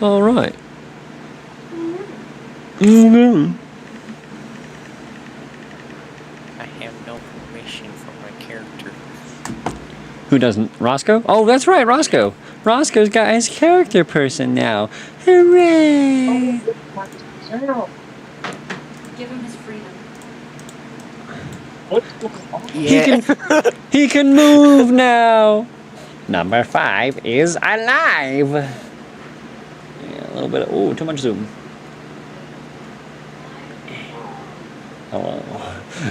All right. Mm-hmm. I have no permission from my character. Who doesn't? Roscoe? Oh, that's right, Roscoe. Roscoe's got his character person now. Hooray! Give him his freedom. Yeah. He can move now. Number 5 is alive. Yeah, a little bit. Oh, too much zoom. Hello.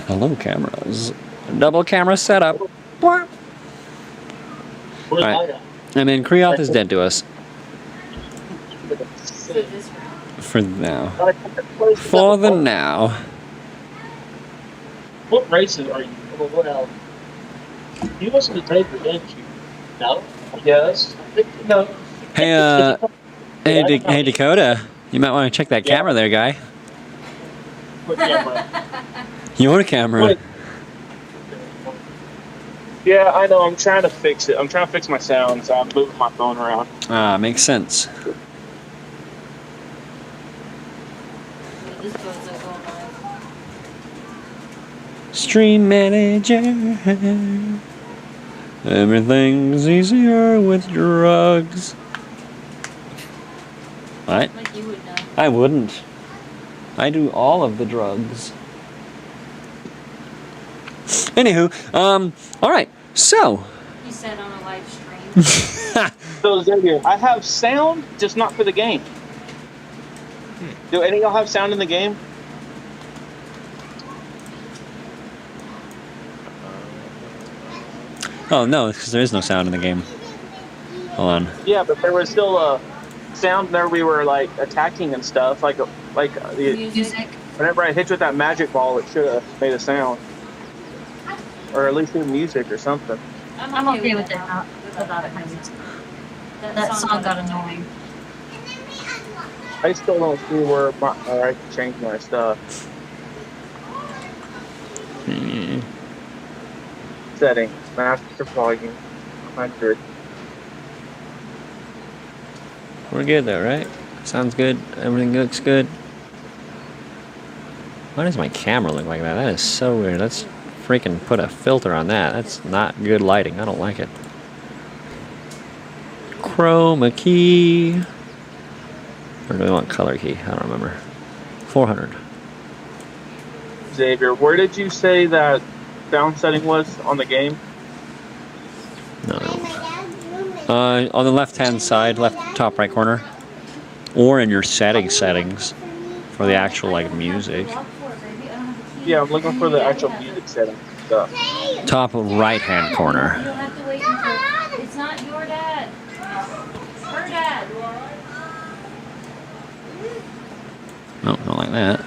Hello, cameras. Double camera setup. All right. And then Creoth is dead to us. For now. For the now. What races are you? What else? You listen to Draper, didn't you? No? Yes? No. Hey, hey, Dakota. You might want to check that camera there, guy. What camera? Your camera. Wait. Yeah, I know. I'm trying to fix it. I'm trying to fix my sound, so I'm moving my phone around. Ah, makes sense. This phone's not going live. Stream manager. Everything's easier with drugs. What? Like you would know. I wouldn't. I do all of the drugs. Anywho, all right. So. He said on a live stream. So, Xavier, I have sound, just not for the game. Do any of y'all have sound in the game? Oh no, because there is no sound in the game. Hold on. Yeah, but there was still a sound there. We were like attacking and stuff. Like Music. whenever I hit you with that magic ball, it should have made a sound, or at least do music or something. I'm okay with that. Without it, that song got annoying. I still don't see where I can change my stuff. Setting, master volume, 100. We're good though, right? Sounds good. Everything looks good. Why does my camera look like that? That is so weird. Let's freaking put a filter on that. That's not good lighting. I don't like it. Chroma key. Or do we want color key? I don't remember. 400. Xavier, where did you say that sound setting was on the game? No. On the left-hand side, left top right corner, or in your settings for the actual like music. Yeah, I'm looking for the actual music setting stuff. Top right-hand corner. You'll have to wait until it's not your dad. Her dad. No, don't like that.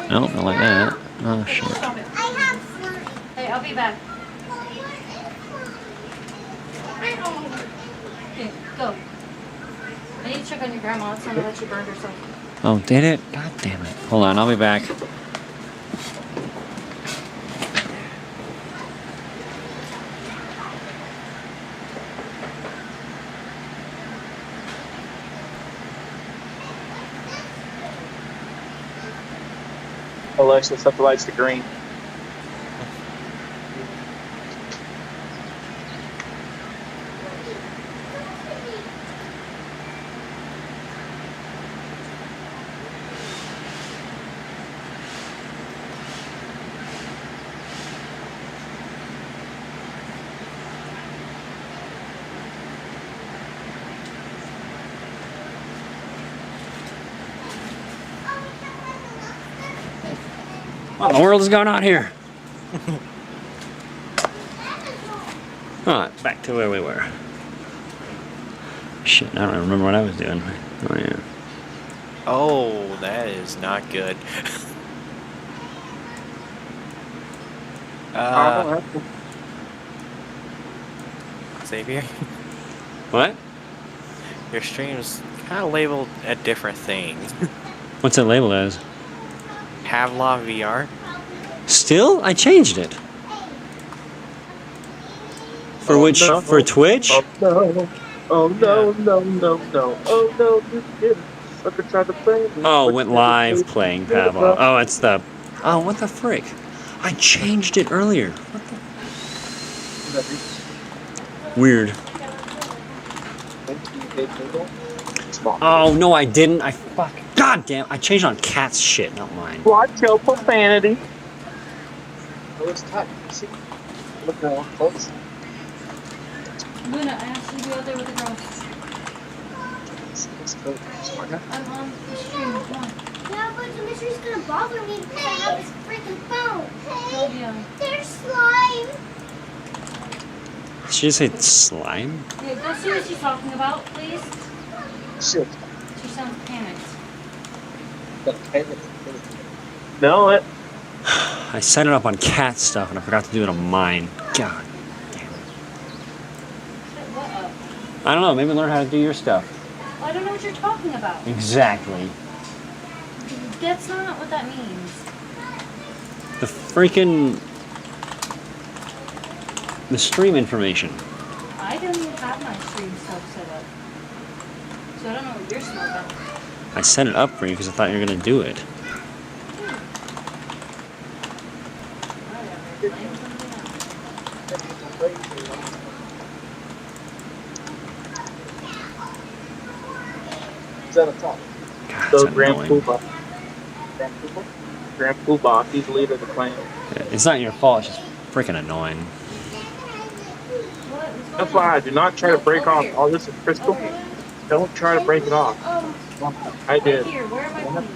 No, don't like that. Oh shit. Hey, I'll be back. Okay, go. I need to check on your grandma. It's gonna let you burn herself. Oh, did it? God damn it. Hold on, I'll be back. Alexa, set the lights to green. What in the world is going on here? Alright, back to where we were. Shit, I don't remember what I was doing. Oh yeah. Oh, that is not good. Xavier, What? your stream's kind of labeled a different thing. What's it labeled as? Havla VR. Still? I changed it. For which? No. For Twitch? No. Oh no, no, no, no. Oh no, you didn't. Sucker tried to play me. Oh, But went you never live played playing me. Pavlov. Oh, it's the. Oh, what the frick? I changed it earlier. What the? Weird. Oh no, I didn't. I fuck. God damn! I changed on cat's shit, not mine. Watch your profanity. Oh, it's tight. See? Look now, folks. Luna, I asked you to be out there with the girls. Let's go. I'm on the stream. Come on. Yeah, but the mystery's gonna bother me because I have this freaking phone. Oh, Hey, yeah. there's slime. Did she just say slime? Yeah, go see what she's talking about, please. Shit. She sounds panicked. No, it. I set it up on cat stuff and I forgot to do it on mine. God damn it. Shut what up? I don't know. Maybe learn how to do your stuff. I don't know what you're talking about. Exactly. That's not what that means. The freaking. The stream information. I don't even have my stream stuff set up. So I don't know what you're smoking. I set it up for you because I thought you were going to do it. Whatever. Blame something else. Is that a top? God, So it's Grand annoying. Poobah. Grand Poobah, he's the leader of the clan. It's not your fault. It's just freaking annoying. What's going That's why I on? do not try to break Over off here. all this is crystal. Over here. Don't try to break it off. I Right did. here. Where am I pointing?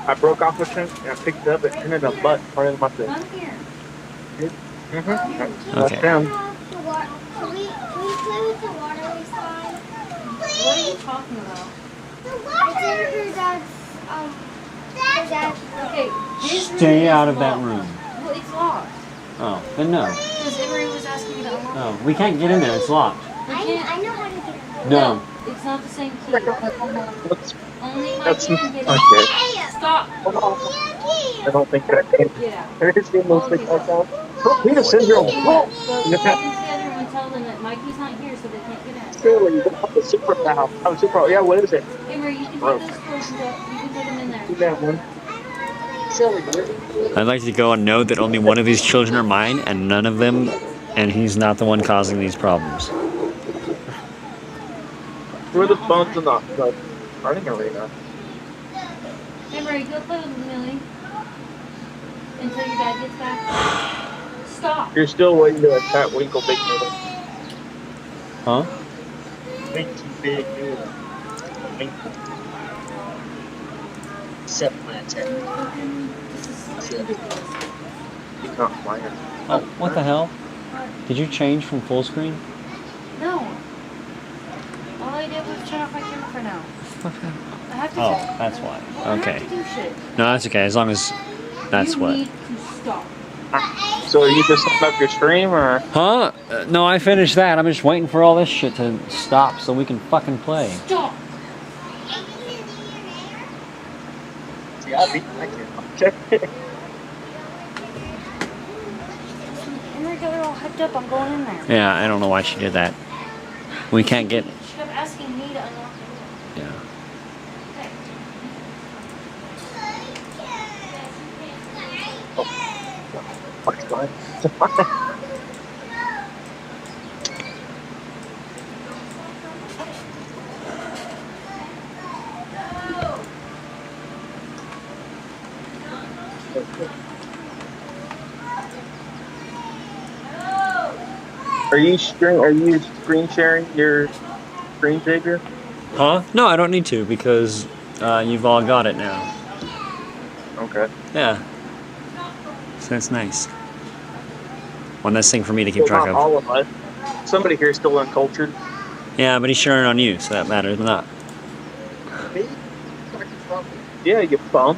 I broke off the chunk and I picked it up and turned it a butt in front of my face. Come here. Mm-hmm. Okay. Can we play with the water slime? What are you talking about? The water. It's in her dad's, her dad's room. Okay, his room Stay is out of that locked. room. Well, it's locked. Oh, then no. Because Emery was asking me to unlock No, we can't get in there. It's locked. it. We can't. I know how to get it. No. It's not the same key. That's, Only my that's key can get in. okay. Stop. I don't think that can. Get out. Can I just get those things like that? Peter syndrome. Go Look! to the other room and tell them that Mikey's not here so they can't get in. Silly, you got the super valve. Oh, super. Yeah, what is it? Emery, you can Broke. take those clothes and go. You can put them in there. Do that one. Silly, dude. I'd like to go and note that only one of these children are mine, and none of them, and he's not the one causing these problems. Where are the phones in the running arena? Emery, go play with Millie until your dad gets back. Stop. You're still waiting to attack Winkle Big Noodle. Huh? Winky Big Noodle. Winkle. Except when it's at This is ridiculous. he's not flying. Oh, what the hell? Did you change from full screen? No. All I did was turn off my camera for now. I have to. Oh, that's why. I Okay. have to do shit. No, that's okay. As long as that's you what. need to stop. So are you just setting up your stream or? Huh? No, I finished that. I'm just waiting for all this shit to stop so we can fucking play. Stop. See, I beat my kid. Okay. Emery got her all hyped up. I'm going in there. Yeah, I don't know why she did that. We can't get. She kept asking me to unlock it. Yeah. Okay. What's fine? Are you screen sharing your screen saver? Huh? No, I don't need to because you've all got it now. Okay. Yeah. So that's nice. One less thing for me to keep Well, track not of. all of us. Somebody here is still uncultured. Yeah, but he's sharing on you, so that matters not. Me? Yeah, you bum.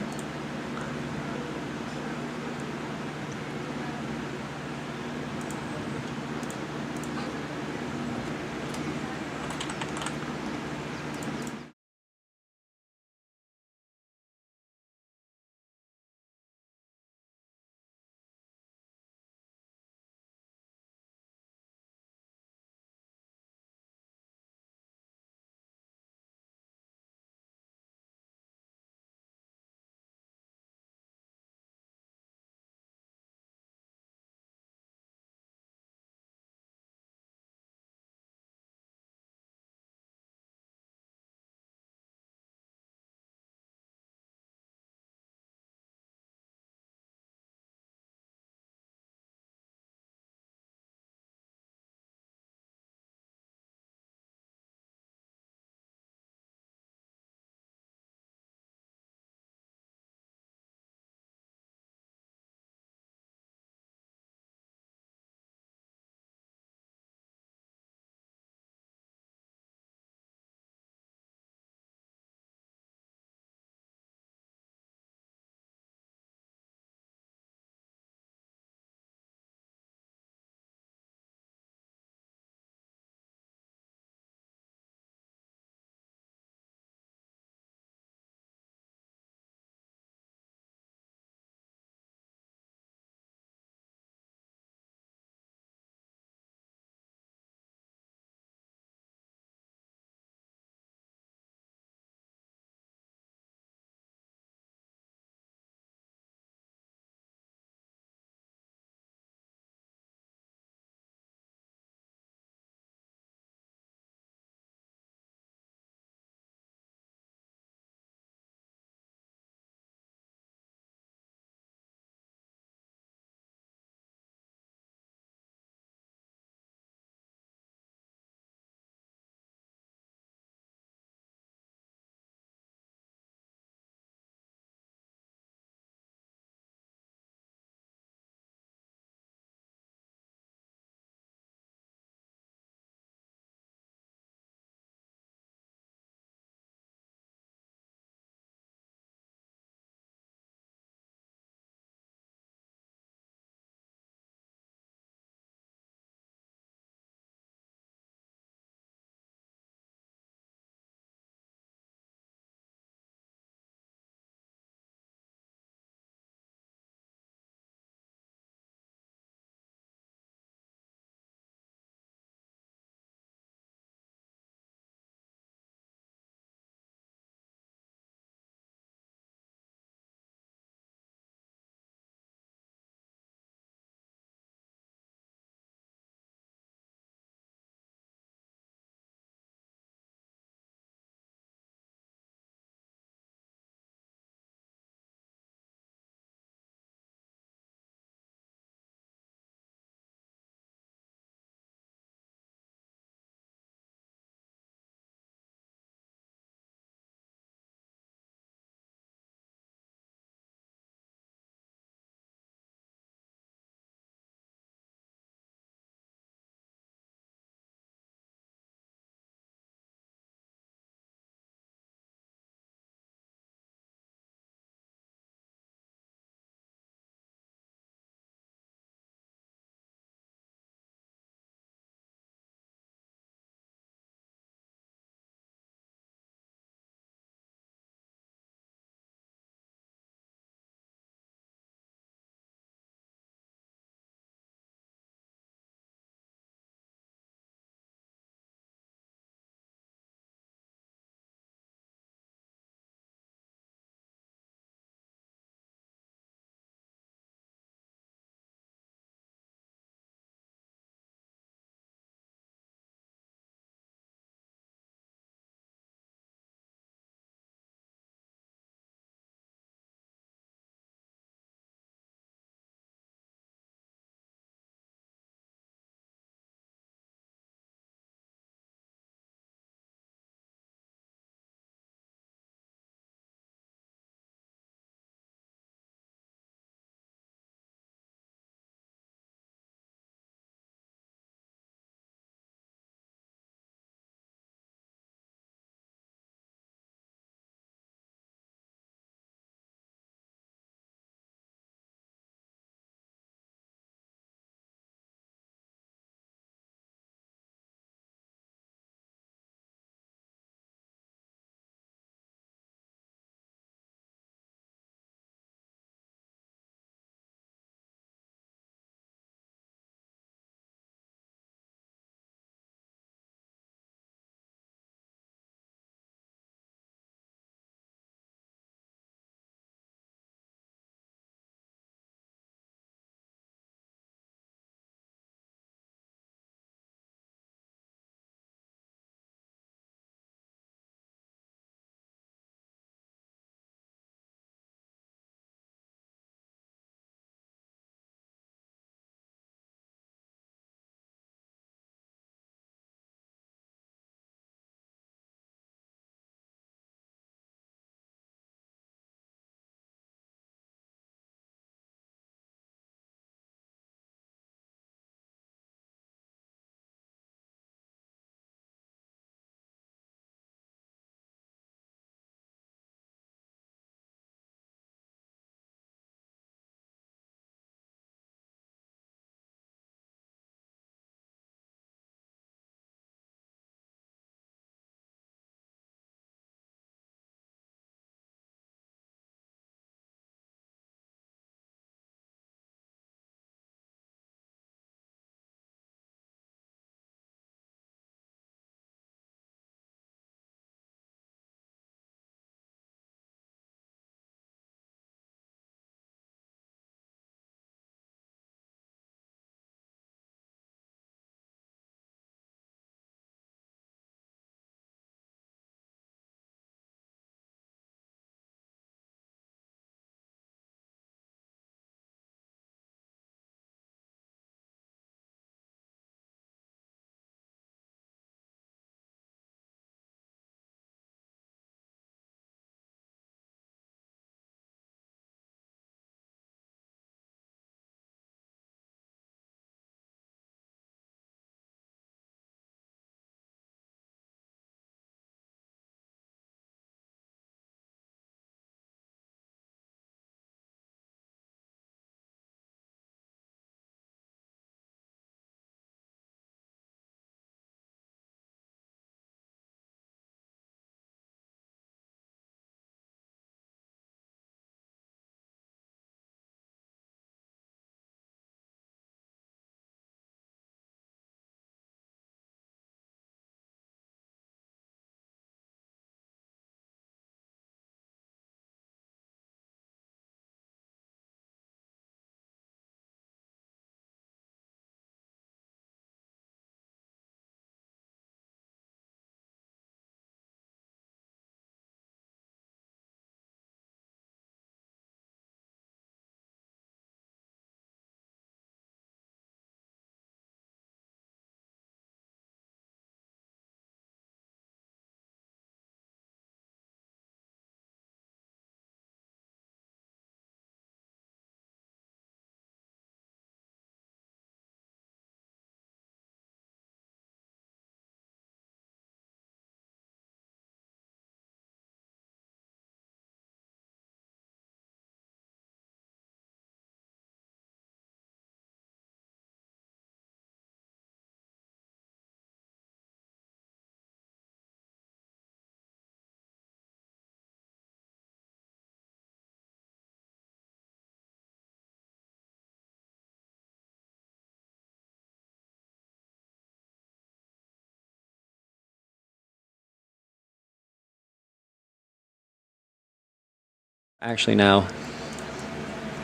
Actually now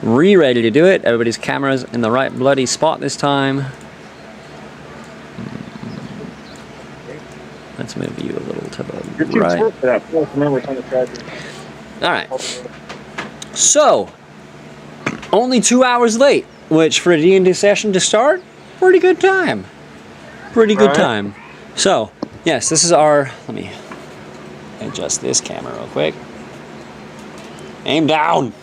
ready to do it. Everybody's camera's in the right bloody spot this time. Let's move you a little to the You're too right. short for that. Remember, it's on the charger. Alright. So, only 2 hours late, which for a D&D session to start, pretty good time. Pretty good time. So, yes, this is our, let me adjust this camera real quick. Aim down!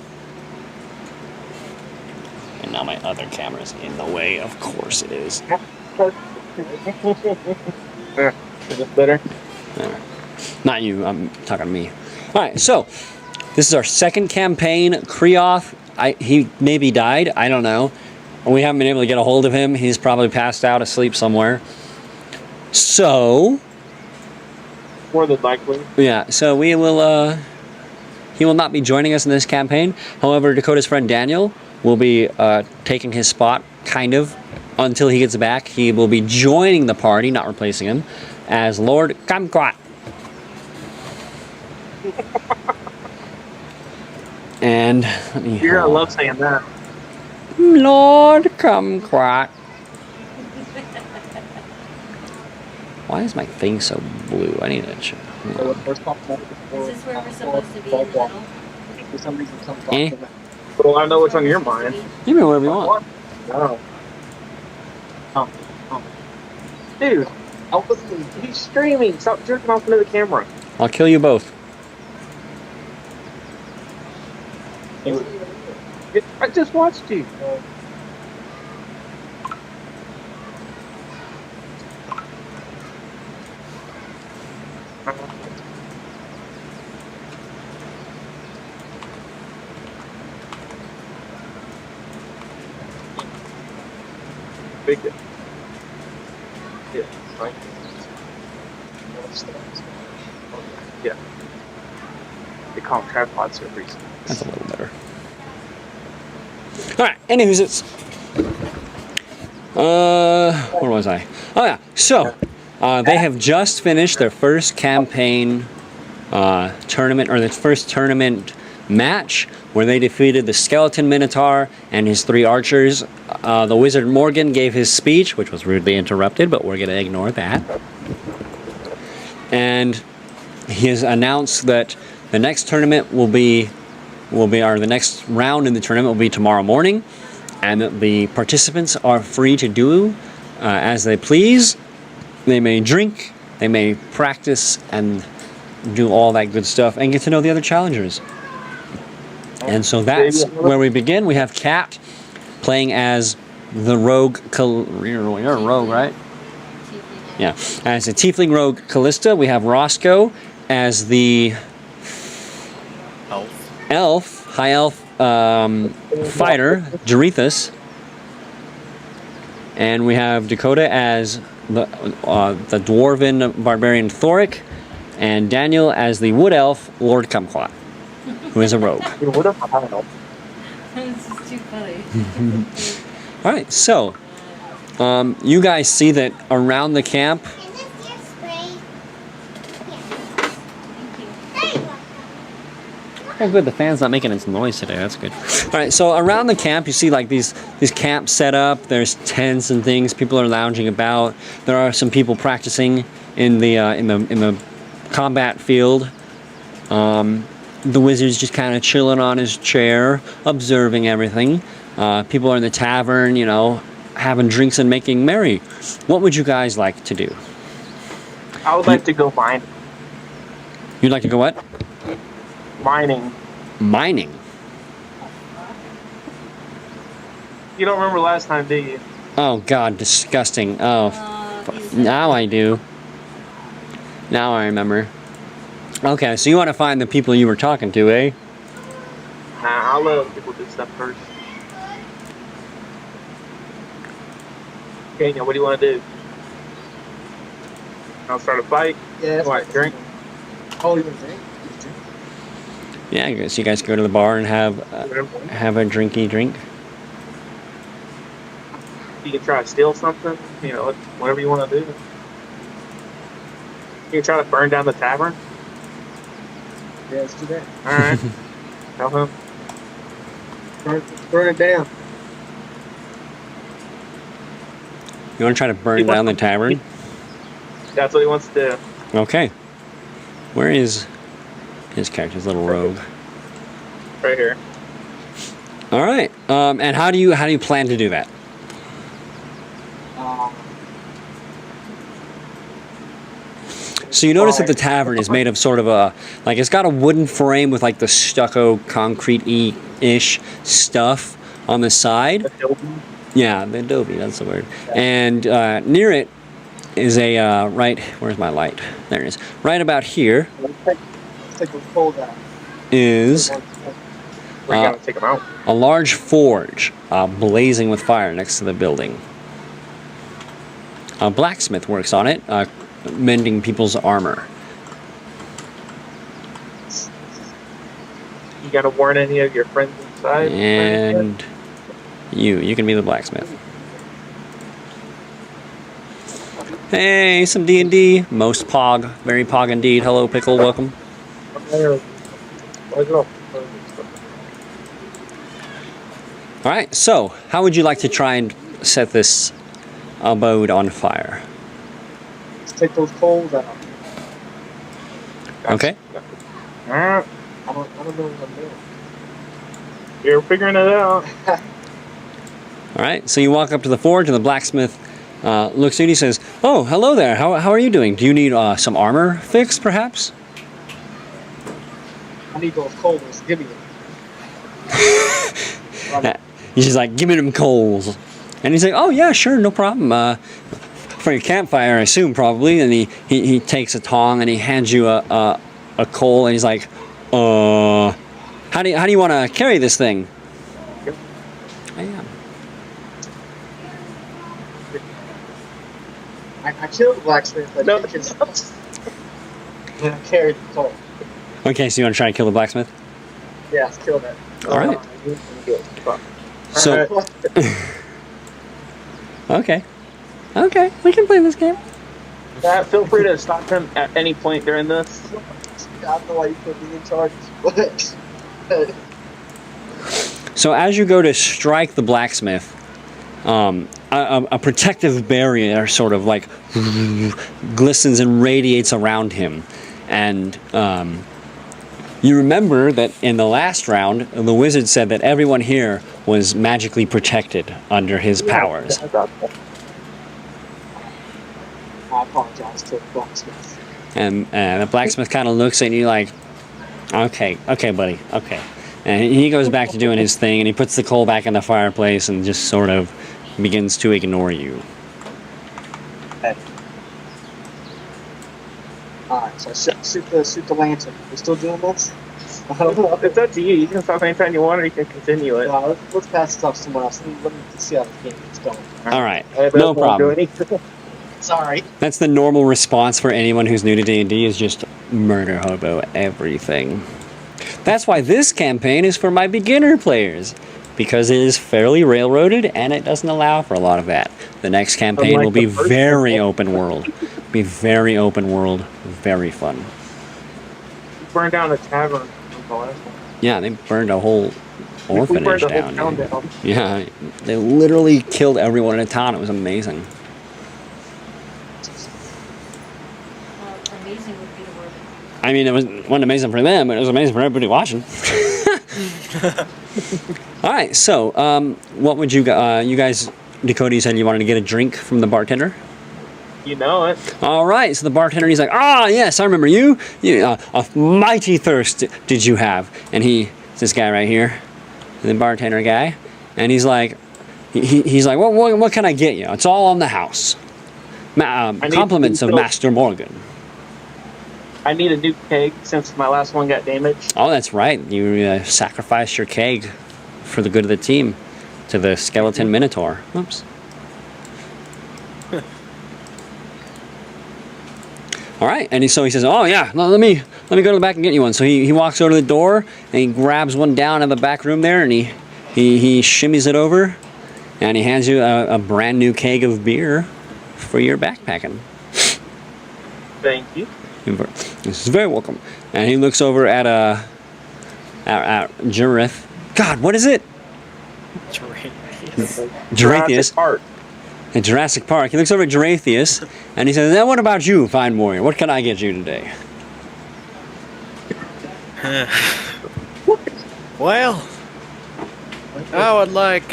And now my other camera's in the way, of course it is. Is this better? Not you, I'm talking to me. Alright, so, this is our second campaign. Kreoth, he maybe died, I don't know. We haven't been able to get a hold of him. He's probably passed out asleep somewhere. So, More than likely. yeah, so we will, he will not be joining us in this campaign. However, Dakota's friend Daniel will be taking his spot, kind of, until he gets back. He will be joining the party, not replacing him, as Lord Kumquat. And let me. You're gonna love saying that. Lord Kumquat. Why is my thing so blue? I need to check. Is this where we're supposed to be in the middle? For some reason, Eh? Well, I know what's on your mind. Give me whatever you want. No. Oh. Dude, he's streaming. Stop jerking off into the camera. I'll kill you both. I just watched you. Big it. Yeah, right. Yeah. They call them tripods for a reason. That's a little better. Alright, anywho's it's. Where was I? Oh yeah, so, they have just finished their first campaign tournament, or the first tournament match, where they defeated the Skeleton Minotaur and his 3 archers. The Wizard Morgan gave his speech, which was rudely interrupted, but we're going to ignore that. And he has announced that the next tournament will be, or the next round in the tournament will be tomorrow morning, and that the participants are free to do as they please. They may drink, they may practice, and do all that good stuff, and get to know the other challengers. And so that's where we begin. We have Kat playing as the rogue. You're a rogue, right? Yeah. As a tiefling rogue Callista. We have Roscoe as the high elf fighter Jarethus. And we have Dakota as the dwarven barbarian Thoric, and Daniel as the wood elf Lord Kumquat, who is a rogue. This is too funny. All right, so you guys see that around the camp. Is this your spray? Yeah. Oh, good. The fan's not making its noise today. That's good. All right, so around the camp, you see like these camps set up. There's tents and things. People are lounging about. There are some people practicing in the combat field. The wizard's just kind of chilling on his chair, observing everything. People are in the tavern, you know, having drinks and making merry. What would you guys like to do? I would like to go mine. You'd like to go what? Mining. Mining. You don't remember last time, do you? Oh God, disgusting. Oh, now I do. Now I remember. Okay, so you want to find the people you were talking to, eh? Nah, I'll let people do stuff first. Okay, now what do you want to do? I'll start a fight. Yeah. What, drink? Oh, you want to drink? Yeah, I guess you guys go to the bar and have a drinky drink. You can try to steal something. You know, whatever you want to do. You can try to burn down the tavern. Yeah, let's do that. All right. Tell him. Burn it down. You want to try to burn down the tavern? That's what he wants to do. Okay. Where is his character's little rogue? Right here. All right. And how do you plan to do that? So you notice that the tavern is made of sort of a, like, it's got a wooden frame with like the stucco concrete-y-ish stuff on the side. Yeah, the adobe, that's the word. And near it is a, right, where's my light? There it is. Right about here Let's take the cold out. is We're gonna take him out. a large forge blazing with fire next to the building. A blacksmith works on it, mending people's armor. You gotta warn any of your friends inside? And you can be the blacksmith. Hey, some D&D. Most pog. Very pog indeed. Hello, Pickle. Welcome. Alright, so how would you like to try and set this abode on fire? Let's take those coals out. Okay. I don't know what I'm doing. You're figuring it out. Alright, so you walk up to the forge and the blacksmith looks at you and he says, "Oh, hello there. How are you doing? Do you need some armor fixed, perhaps?" I need those coals. Give me them. He's just like, "Give me them coals." And he's like, "Oh, yeah, sure, no problem. For your campfire, I assume, probably." And he takes a tong and he hands you a coal and he's like, how do you want to carry this thing?" I am. I killed the blacksmith. I carried the coal. Okay, so you want to try to kill the blacksmith? Yeah, let's kill that. All right. So, okay, we can play this game. Feel free to stop him at any point during this. I don't know why you put me in charge. So as you go to strike the blacksmith, a protective barrier sort of like glistens and radiates around him, and you remember that in the last round, the wizard said that everyone here was magically protected under his powers. I apologize to the blacksmith. And the blacksmith kind of looks at you like, okay, buddy, okay. And he goes back to doing his thing, and he puts the coal back in the fireplace and just sort of begins to ignore you. Alright, so shoot the lantern. We still doing this? It's up to you. You can stop anytime you want, or you can continue it. Let's pass this off to someone else. Let me see how the game is going. All right, no problem. Sorry. That's the normal response for anyone who's new to D&D, is just murder hobo everything. That's why this campaign is for my beginner players, because it is fairly railroaded and it doesn't allow for a lot of that. The next campaign will be very open world. Be very open world, very fun. Burned down a tavern. The last one. Yeah, they burned a whole orphanage burned the whole down. town Dude. down. Yeah, they literally killed everyone in the town. It was amazing. Amazing would be the word. I mean, wasn't amazing for them, but it was amazing for everybody watching. All right, so what would you guys? Dakota, you said you wanted to get a drink from the bartender. You know it. All right, so the bartender, he's like, yes, I remember you. A mighty thirst did you have? And it's this guy right here, the bartender guy, and he's like, he's like, what can I get you? It's all on the house. Compliments of Master Morgan. I need a new keg since my last one got damaged. Oh, that's right. You sacrificed your keg for the good of the team to the skeleton minotaur. Oops. All right, and so he says, "Oh yeah, let me go to the back and get you one." So he walks over to the door and he grabs one down in the back room there, and he shimmies it over, and he hands you a brand new keg of beer for your backpacking. Thank you. This is very welcome. And he looks over at Girith. God, what is it? Juratheus. Juratheus. Park. In Jurassic Park. He looks over at Juratheus and he says, "Now, what about you, fine warrior? What can I get you today?" Well, I would like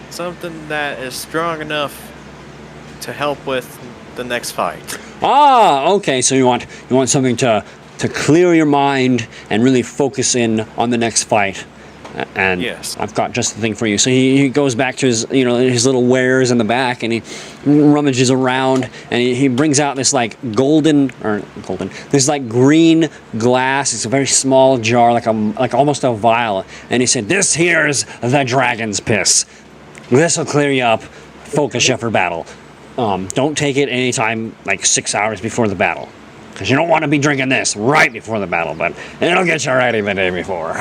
something that is strong enough to help with the next fight. Ah, okay. So you want something to clear your mind and really focus in on the next fight. And Yes. I've got just the thing for you. So he goes back to his his little wares in the back, and he rummages around, and he brings out this like this like green glass. It's a very small jar, like almost a vial. And he said, "This here's the dragon's piss. This will clear you up. Focus you for battle. Don't take it anytime like 6 hours before the battle, because you don't want to be drinking this right before the battle, but it'll get you ready the day before."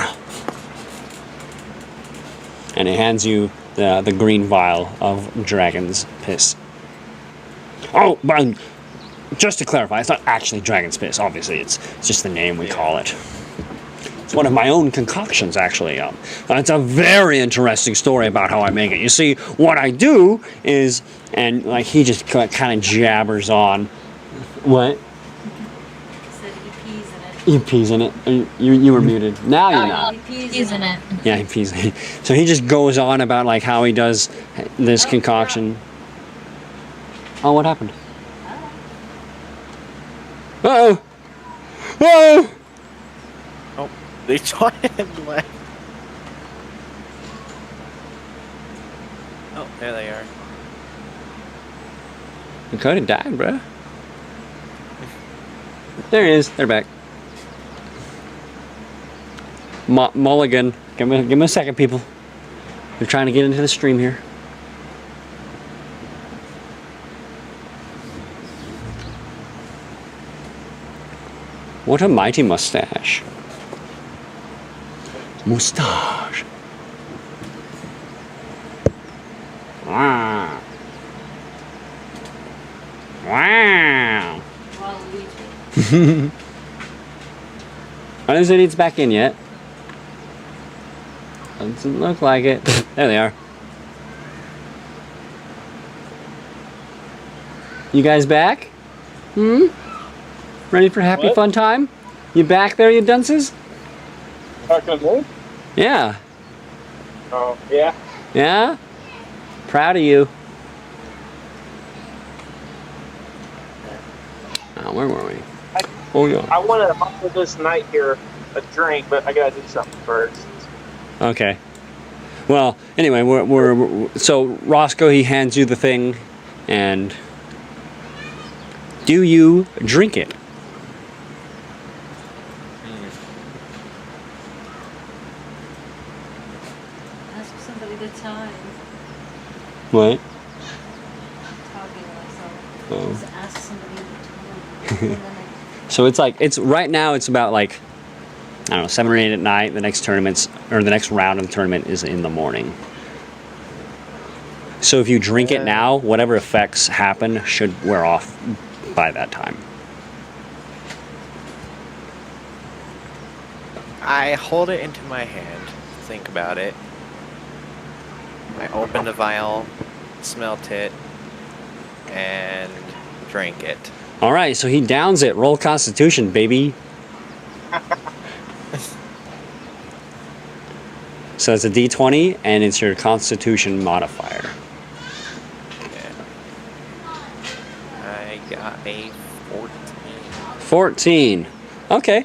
And he hands you the green vial of dragon's piss. Oh, but just to clarify, it's not actually dragon's piss. Obviously, it's just the name we call it. It's one of my own concoctions, actually. It's a very interesting story about how I make it. You see, what I do is, and like he just kind of jabbers on. What? Said he pees in it. He pees in it. You were muted. Now you're not. He pees in it. Yeah, he pees. So he just goes on about like how he does this concoction. Oh, what happened? Uh-oh. Whoa! Oh, they joined and left. Oh, there they are. The code had died, bruh. There he is. They're back. Mulligan. Give me a second, people. They're trying to get into the stream here. What a mighty mustache. Mustache. Wow. Wow. Waluigi. I don't think it's back in yet. Doesn't look like it. There they are. You guys back? Ready for happy What? fun time? You back there, you dunces? Talking to me? Yeah. Oh, yeah. Yeah? Proud of you. Oh, where were we? Oh, yeah. I want to offer this night here a drink, but I gotta do something first. Okay. Well, anyway, so Roscoe, he hands you the thing, and do you drink it? Ask somebody the time. What? Talking to myself. Oh. Just ask somebody the time. And then So it's right now it's about like, I don't know, 7 or 8 at night. The next round of the tournament is in the morning. So if you drink it now, whatever effects happen should wear off by that time. I hold it into my hand, think about it. I open the vial, smelt it, and drank it. All right, so he downs it. Roll Constitution, baby. So it's a D20, and it's your Constitution modifier. Yeah. I got a 14. 14. Okay.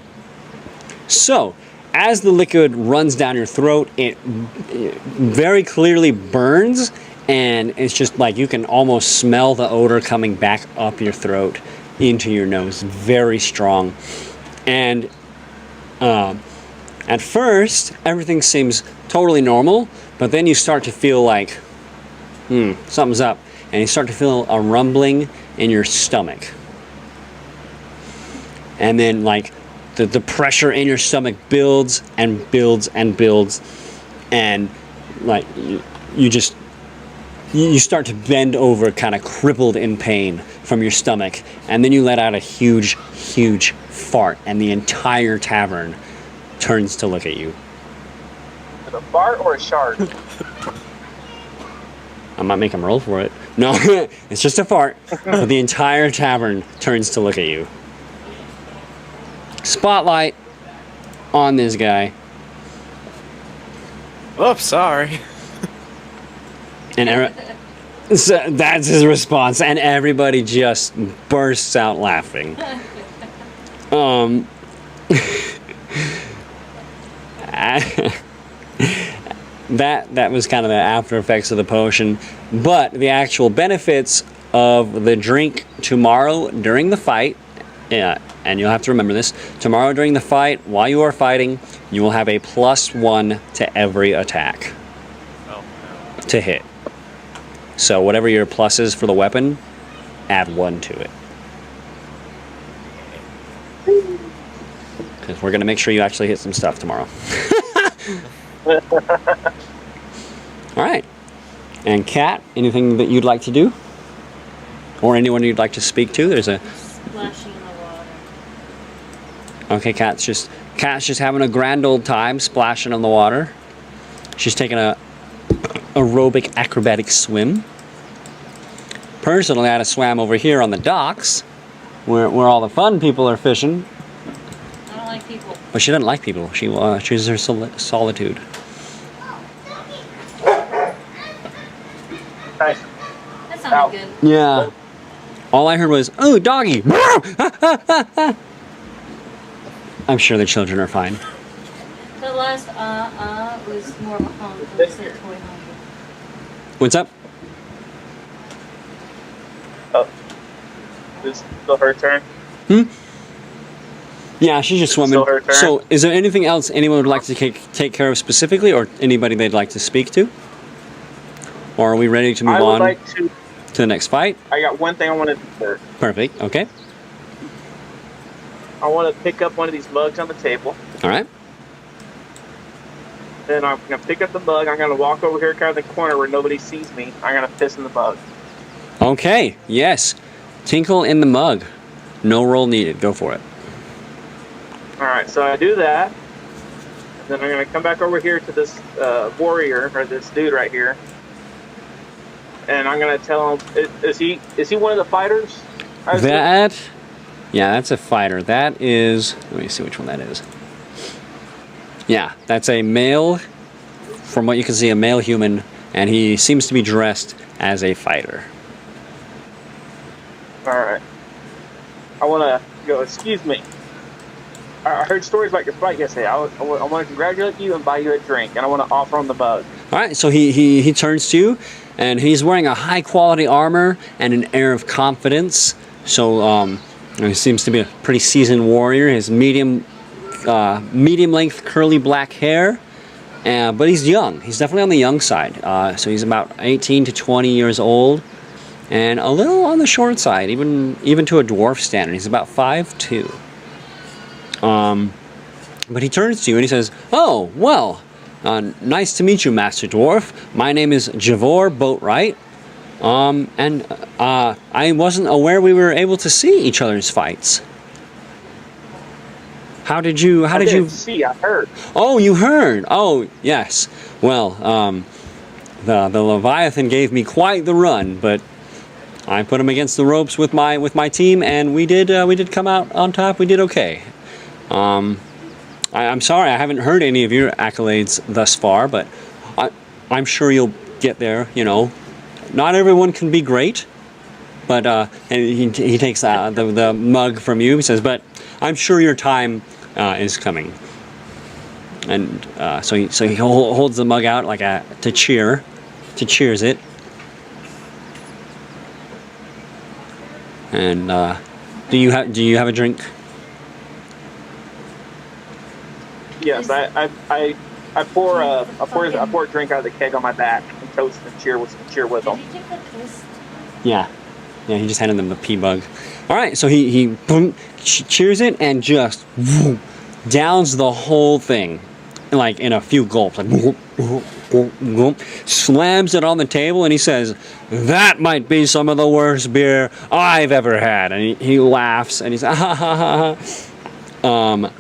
So, as the liquid runs down your throat, it very clearly burns, and it's just like you can almost smell the odor coming back up your throat into your nose. Very strong. And at first, everything seems totally normal, but then you start to feel like, something's up. And you start to feel a rumbling in your stomach. And then, like, the pressure in your stomach builds and builds and builds. And, like, you start to bend over, kind of crippled in pain from your stomach. And then you let out a huge, huge fart. And the entire tavern turns to look at you. Is it a fart or a shark? I might make him roll for it. No, it's just a fart. But the entire tavern turns to look at you. Spotlight on this guy. Oops, sorry. And so that's his response. And everybody just bursts out laughing. That was kind of the after effects of the potion, but the actual benefits of the drink tomorrow during the fight, and you'll have to remember this, tomorrow during the fight, while you are fighting, you will have a +1 to every attack Oh, no. to hit. So whatever your plus is for the weapon, add 1 to it. Because we're going to make sure you actually hit some stuff tomorrow. All right. And Kat, anything that you'd like to do? Or anyone you'd like to speak to? There's a... Splashing in the water. Okay, Kat's just having a grand old time splashing in the water. She's taking a aerobic acrobatic swim. Personally, I'd have swam over here on the docks where all the fun people are fishing. I don't like people. But she doesn't like people. She chooses her solitude. Nice. That sounded good. Yeah. All I heard was, "Oh, doggy!" I'm sure the children are fine. The last was more of a honk than said toy honk. What's up? Oh. This is still her turn. Yeah, she's just swimming. Still her turn. So, is there anything else anyone would like to take care of specifically, or anybody they'd like to speak to? Or are we ready to move I would on like to. to the next fight? I got one thing I want to do first. Perfect. Okay. I want to pick up one of these mugs on the table. All right. Then I'm going to pick up the mug. I'm going to walk over here kind of the corner where nobody sees me. I'm going to piss in the mug. Okay. Yes. Tinkle in the mug. No roll needed. Go for it. All right, so I do that. And then I'm going to come back over here to this warrior, or this dude right here. And I'm going to tell him, is he one of the fighters? Yeah, that's a fighter. That is, let me see which one that is. Yeah, that's a male, from what you can see, a male human, and he seems to be dressed as a fighter. All right. I want to go, excuse me. I heard stories about your fight yesterday. I want to congratulate you and buy you a drink, and I want to offer him the mug. All right, so he turns to you, and he's wearing a high quality armor and an air of confidence. So he seems to be a pretty seasoned warrior. His medium length curly black hair, but he's young. He's definitely on the young side. So he's about 18 to 20 years old, and a little on the short side, even to a dwarf standard. He's about 5'2". But he turns to you and he says, "Oh, well, nice to meet you, Master Dwarf. My name is Javor Boatwright. And I wasn't aware we were able to see each other's fights. How did you see? I heard. Oh, you heard. Oh, yes. Well, the Leviathan gave me quite the run, but I put him against the ropes with my team, and we did come out on top. We did okay. I'm sorry I haven't heard any of your accolades thus far, but I'm sure you'll get there. You know, not everyone can be great, but and he takes the mug from you. He says, "But I'm sure your time is coming." And so he holds the mug out like to cheers it. And do you have a drink? Yes, I pour a drink out of the keg on my back and toast and cheer with them. Did you take the twist? Yeah, he just handed them the pea bug. All right, so he boom, cheers it and just whoop, downs the whole thing, like in a few gulps, like whoop, whoop, whoop, whoop, slams it on the table, and he says, "That might be some of the worst beer I've ever had." And he laughs and he's ha ha ha ha.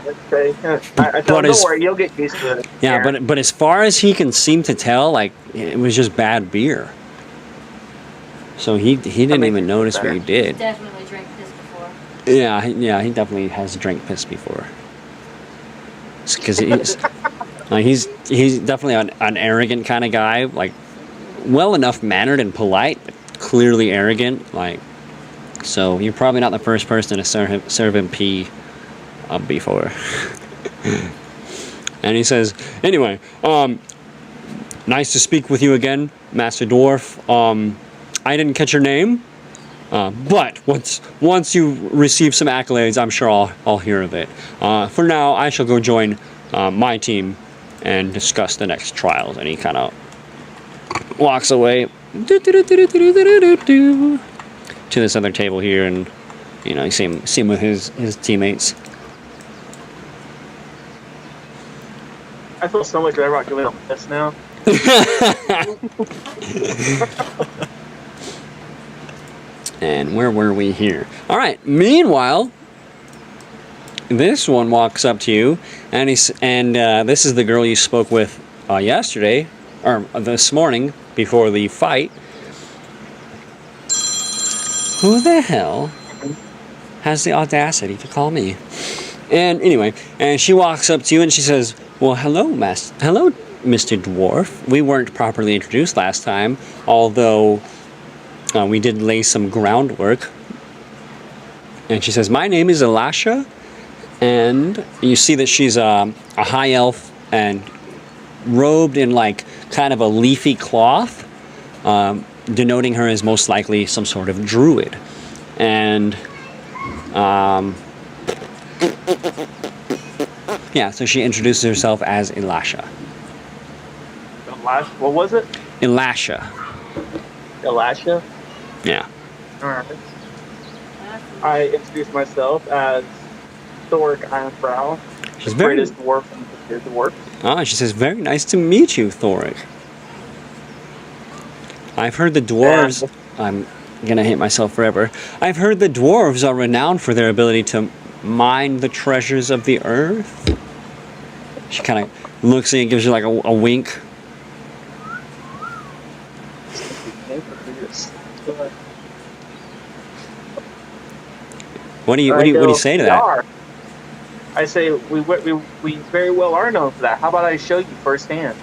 Okay. I tell But him, as don't worry, you'll get used to it. yeah, Aaron. but as far as he can seem to tell, like it was just bad beer. So he didn't makes even it feel notice what better. you did. Definitely drank this before. Yeah, he definitely has drank piss before. Because he's definitely an arrogant kind of guy, like well enough mannered and polite, but clearly arrogant. Like, so you're probably not the first person to serve him pee before. And he says, anyway, nice to speak with you again, Master Dwarf. I didn't catch your name. But once you receive some accolades, I'm sure I'll hear of it. For now, I shall go join my team and discuss the next trials. And he kind of walks away to this other table here, and you see him with his teammates. I feel so much better about giving up this now. And where were we here? All right. Meanwhile, this one walks up to you, and this is the girl you spoke with yesterday, or this morning before the fight. Who the hell has the audacity to call me? And anyway, and she walks up to you and she says, "Well, hello, Mr. Dwarf. We weren't properly introduced last time, although." We did lay some groundwork." And she says, "My name is Elisha," and you see that she's a high elf and robed in like kind of a leafy cloth, denoting her as most likely some sort of druid. And yeah, so she introduces herself as Elisha. What was it? Elisha. Elisha? Yeah. Alright. I introduced myself as Thoric Ironbrow, She's the very. greatest dwarf in the dwarf. Ah, she says, "Very nice to meet you, Thoric. I've heard the dwarves." I'm gonna hate myself forever. "I've heard the dwarves are renowned for their ability to mine the treasures of the earth." She kind of looks at you and gives you like a wink. What do you say to that? I say we very well are known for that. How about I show you firsthand?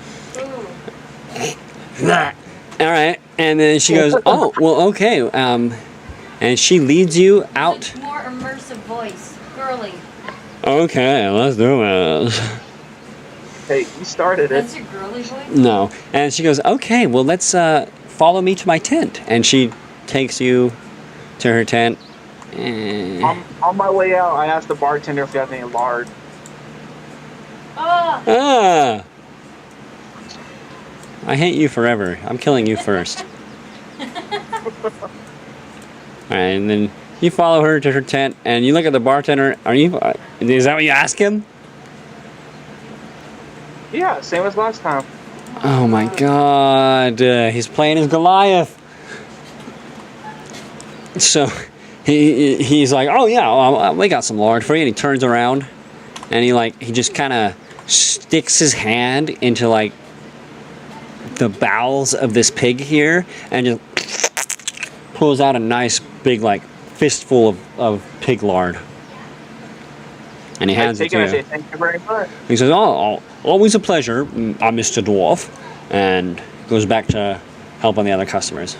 All right, and then she goes, "Oh, well, okay." And she leads you out. Like more immersive voice, girly. Okay, let's do this. Hey, you started it. That's your girly voice. No, and she goes, "Okay, well, let's follow me to my tent." And she takes you to her tent. On my way out, I asked the bartender if he has any lard. Oh, Ah! I hate you forever. I'm killing you first. Alright, and then you follow her to her tent, and you look at the bartender. Is that what you ask him? Yeah, same as last time. Oh my god. He's playing as Goliath. So he's like, "Oh yeah, we got some lard for you." And he turns around, and he just kind of sticks his hand into like the bowels of this pig here, and just pulls out a nice big like fistful of pig lard. And he hands it to you. I say thank you very much. He says, "Oh, always a pleasure, Mr. Dwarf," and goes back to helping the other customers.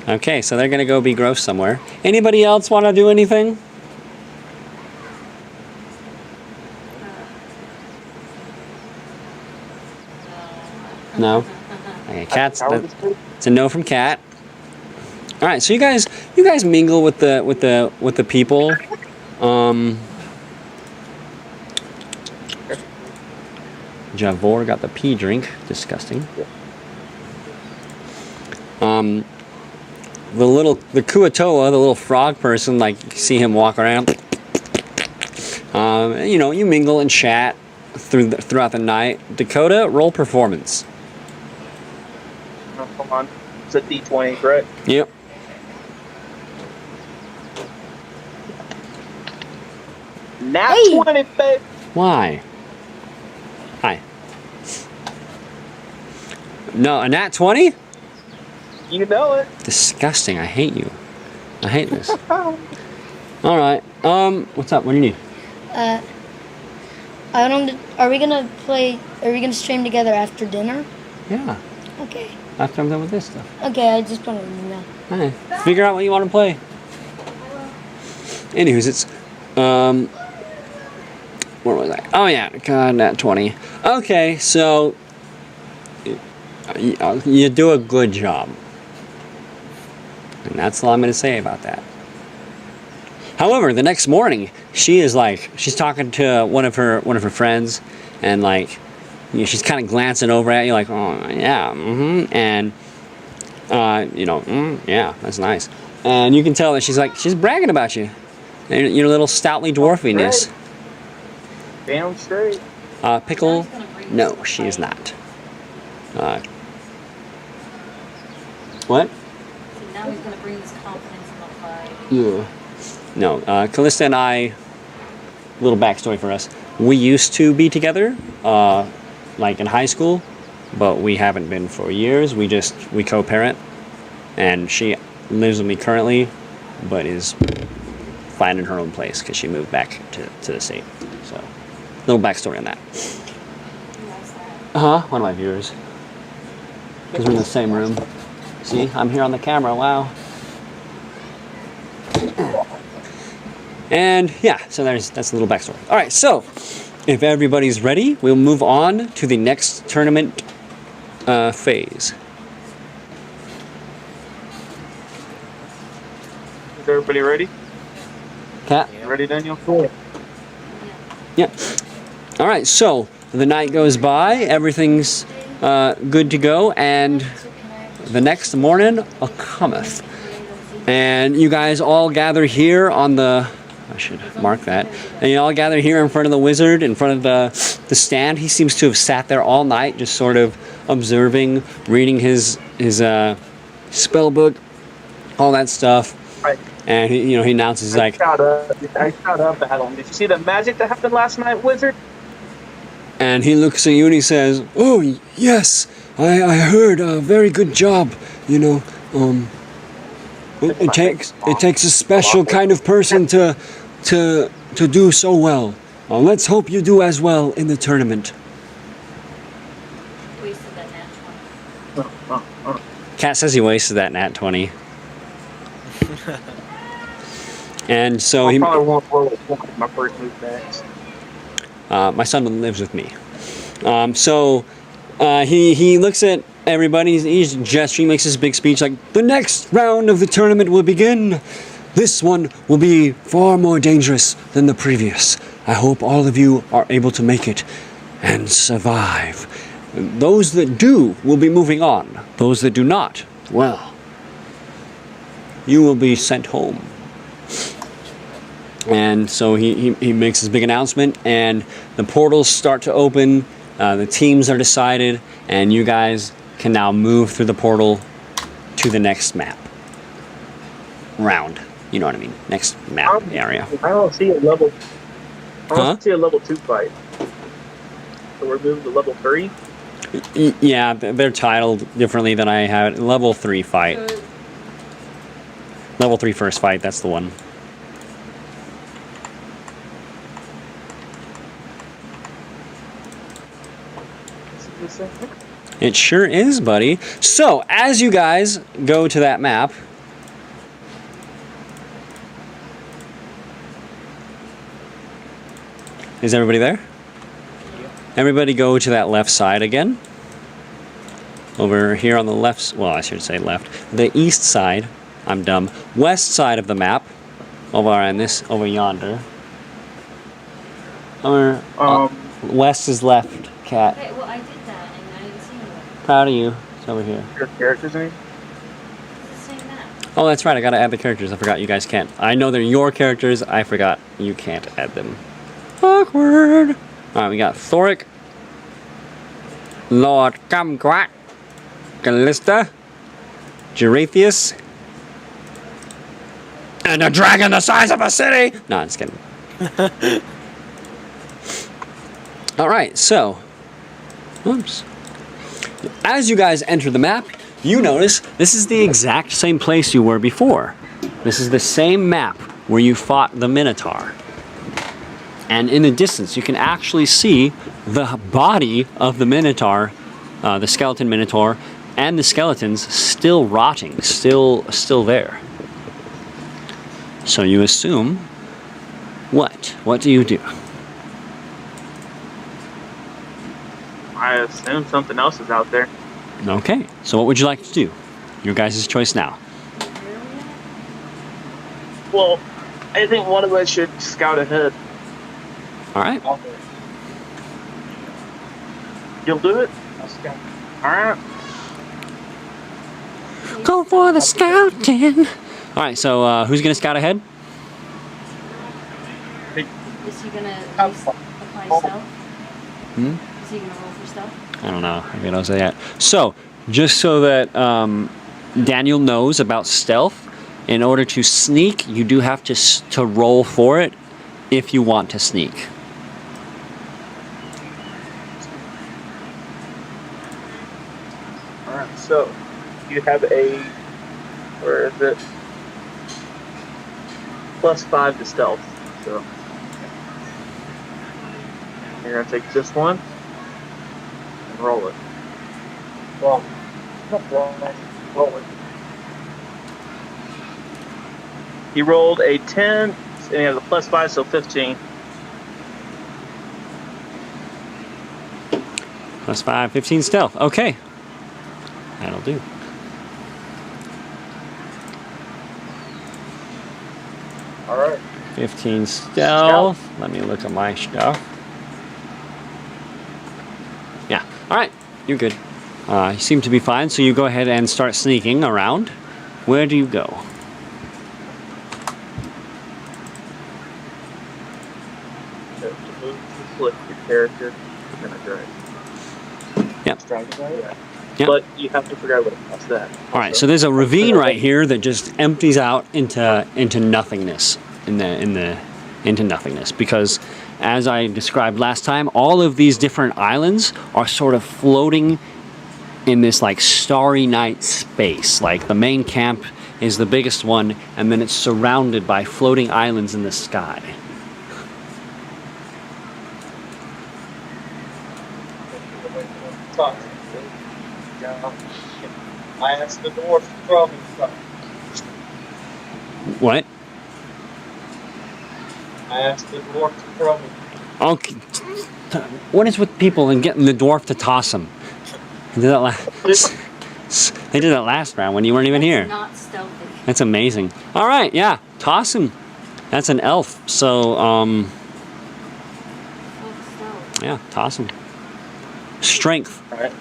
Okay, so they're gonna go be gross somewhere. Anybody else want to do anything? No. Okay, Cat's. It's a no from Cat. All right, so you guys mingle with the people. Javor got the pea drink. Disgusting. The Kuatoa, the little frog person, like you see him walk around. You mingle and chat throughout the night. Dakota, roll performance. Oh, come on. It's a D20, correct? Yep. nat Hey. 20, babe. Why? Hi. No, a nat 20? You know it. Disgusting. I hate you. I hate this. All right. What's up? What do you need? I don't. Are we gonna play? Are we gonna stream together after dinner? Yeah. Okay. After I'm done with this stuff. Okay. I just wanted to know. Hey, figure out what you want to play. Anywho's, it's where was I? Oh yeah, God, nat 20. Okay, so you do a good job, and that's all I'm going to say about that. However, the next morning, she's talking to one of her friends, and she's kind of glancing over at you like, oh yeah, and yeah, that's nice, and you can tell that she's bragging about you, and your little stoutly dwarfiness. Damn straight. Pickle, no, she is not. What? So now he's gonna bring this confidence in the fight. Yeah. No, Callista and I, little backstory for us, we used to be together, in high school, but we haven't been for years. We co-parent, and she lives with me currently, but is finding her own place because she moved back to the state. So, little backstory on that. One of my viewers. Because we're in the same room. See, I'm here on the camera, wow. And yeah, so that's a little backstory. All right, so if everybody's ready, we'll move on to the next tournament phase. Is everybody ready? Cat? You ready, Daniel? Cool. Yeah. All right, so the night goes by, everything's good to go, and the next morning cometh. And you guys all gather here on the, I should mark that, and you all gather here in front of the wizard, in front of the stand. He seems to have sat there all night, just sort of observing, reading his spell book, all that stuff. Right. And he announces I shot up at him. Did you see the magic that happened last night, wizard? and he looks at you and he says, "Oh yes, I heard. Very good job. It takes a special kind of person to do so well. Let's hope you do as well in the tournament." Wasted that nat 20. Cat says he wasted that nat 20. And so I probably won't roll my first move next. my son lives with me. So he looks at everybody. He's gesturing, makes this big speech like, "The next round of the tournament will begin. This one will be far more dangerous than the previous. I hope all of you are able to make it and survive. Those that do will be moving on. Those that do not, well, you will be sent home." And so he makes this big announcement, and the portals start to open. The teams are decided, and you guys can now move through the portal to the next map. Round. You know what I mean? Next map area. I don't see a level. I don't Huh? see a level 2 fight. So we're moving to level 3. Yeah, they're titled differently than I have it. Level 3 fight. So, Level 3 first fight, that's the one. It sure is, buddy. So, as you guys go to that map, is everybody there? Everybody go to that left side again. Over here on the left, well, I should say left. The east side, I'm dumb. West side of the map. Over yonder. West is left, Cat. okay, well, I did that and I didn't see anyone. Proud of you. It's over here. Your characters name? It's the same map. Oh, that's right. I gotta add the characters. I forgot you guys can't. I know they're your characters. I forgot you can't add them. Awkward. All right, we got Thoric, Lord Kumquat, Callista, Gerathius, and a dragon the size of a city. No, I'm just kidding. All right, so, oops. As you guys enter the map, you notice this is the exact same place you were before. This is the same map where you fought the Minotaur. And in the distance, you can actually see the body of the Minotaur, the skeleton Minotaur, and the skeletons still rotting, still there. So you assume, what? What do you do? I assume something else is out there. Okay, so what would you like to do? Your guys' choice now. Well, I think one of us should scout ahead. All right. You'll do it? I'll scout. All right. Go for the scouting. All right, so who's going to scout ahead? Is he gonna I'm apply stealth? Hmm? Is he gonna roll for stealth? I don't know. I don't say that. So, just so that Daniel knows about stealth, in order to sneak, you do have to roll for it if you want to sneak. All right. So you have a, where is it? +5 to stealth. So you're gonna take this one and roll it. Well, not wrong. Roll it. He rolled a 10, and he has a +5, so 15. +5, 15 stealth. Okay. That'll do. All right. 15 stealth. Let me look at my stuff. Yeah. All right. You're good. You seem to be fine, so you go ahead and start sneaking around. Where do you go? To move to flip your character, you're gonna drag. Strategize. Yeah. Yep. But you have to figure out what that's that. All right. So there's a ravine right here that just empties out into nothingness. Into nothingness, because as I described last time, all of these different islands are sort of floating in this like starry night space. Like the main camp is the biggest one, and then it's surrounded by floating islands in the sky. Talk. I asked the dwarf to throw me stuff. What? I asked the dwarf to throw me. Okay. What is with people and getting the dwarf to toss them? They did that they did that last round when you weren't even here. Not stealthy. That's amazing. All right, yeah, toss him. That's an elf, so Oh, stealth. yeah, toss him. Strength. All right.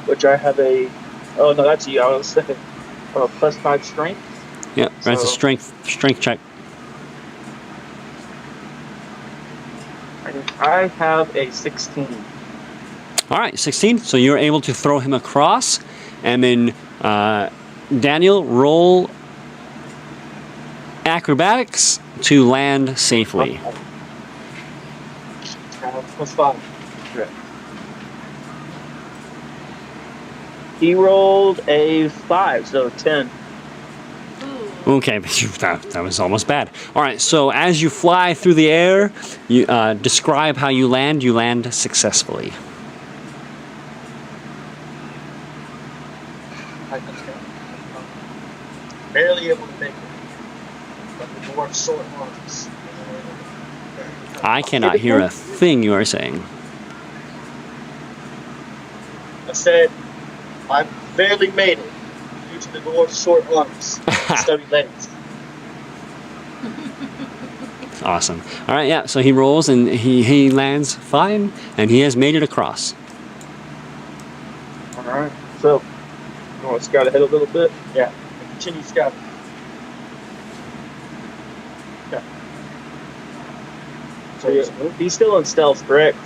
Which I have a. Oh no, that's you. I was saying +5 strength. Yeah, that's a So- strength check. I have a 16. All right, 16. So you're able to throw him across, and then Daniel, roll acrobatics to land safely. +5. He rolled a 5, so 10. Ooh. Okay, that was almost bad. All right, so as you fly through the air, you describe how you land. You land successfully. Barely able to make it. But the dwarf's short arms. I cannot hear a thing you are saying. I said, I barely made it due to the dwarf's short arms and stubby legs. Awesome. All right, yeah. So he rolls and he lands fine, and he has made it across. All right. So you want to scout ahead a little bit? Yeah. Continue scouting. Yeah. So he's still in stealth, correct?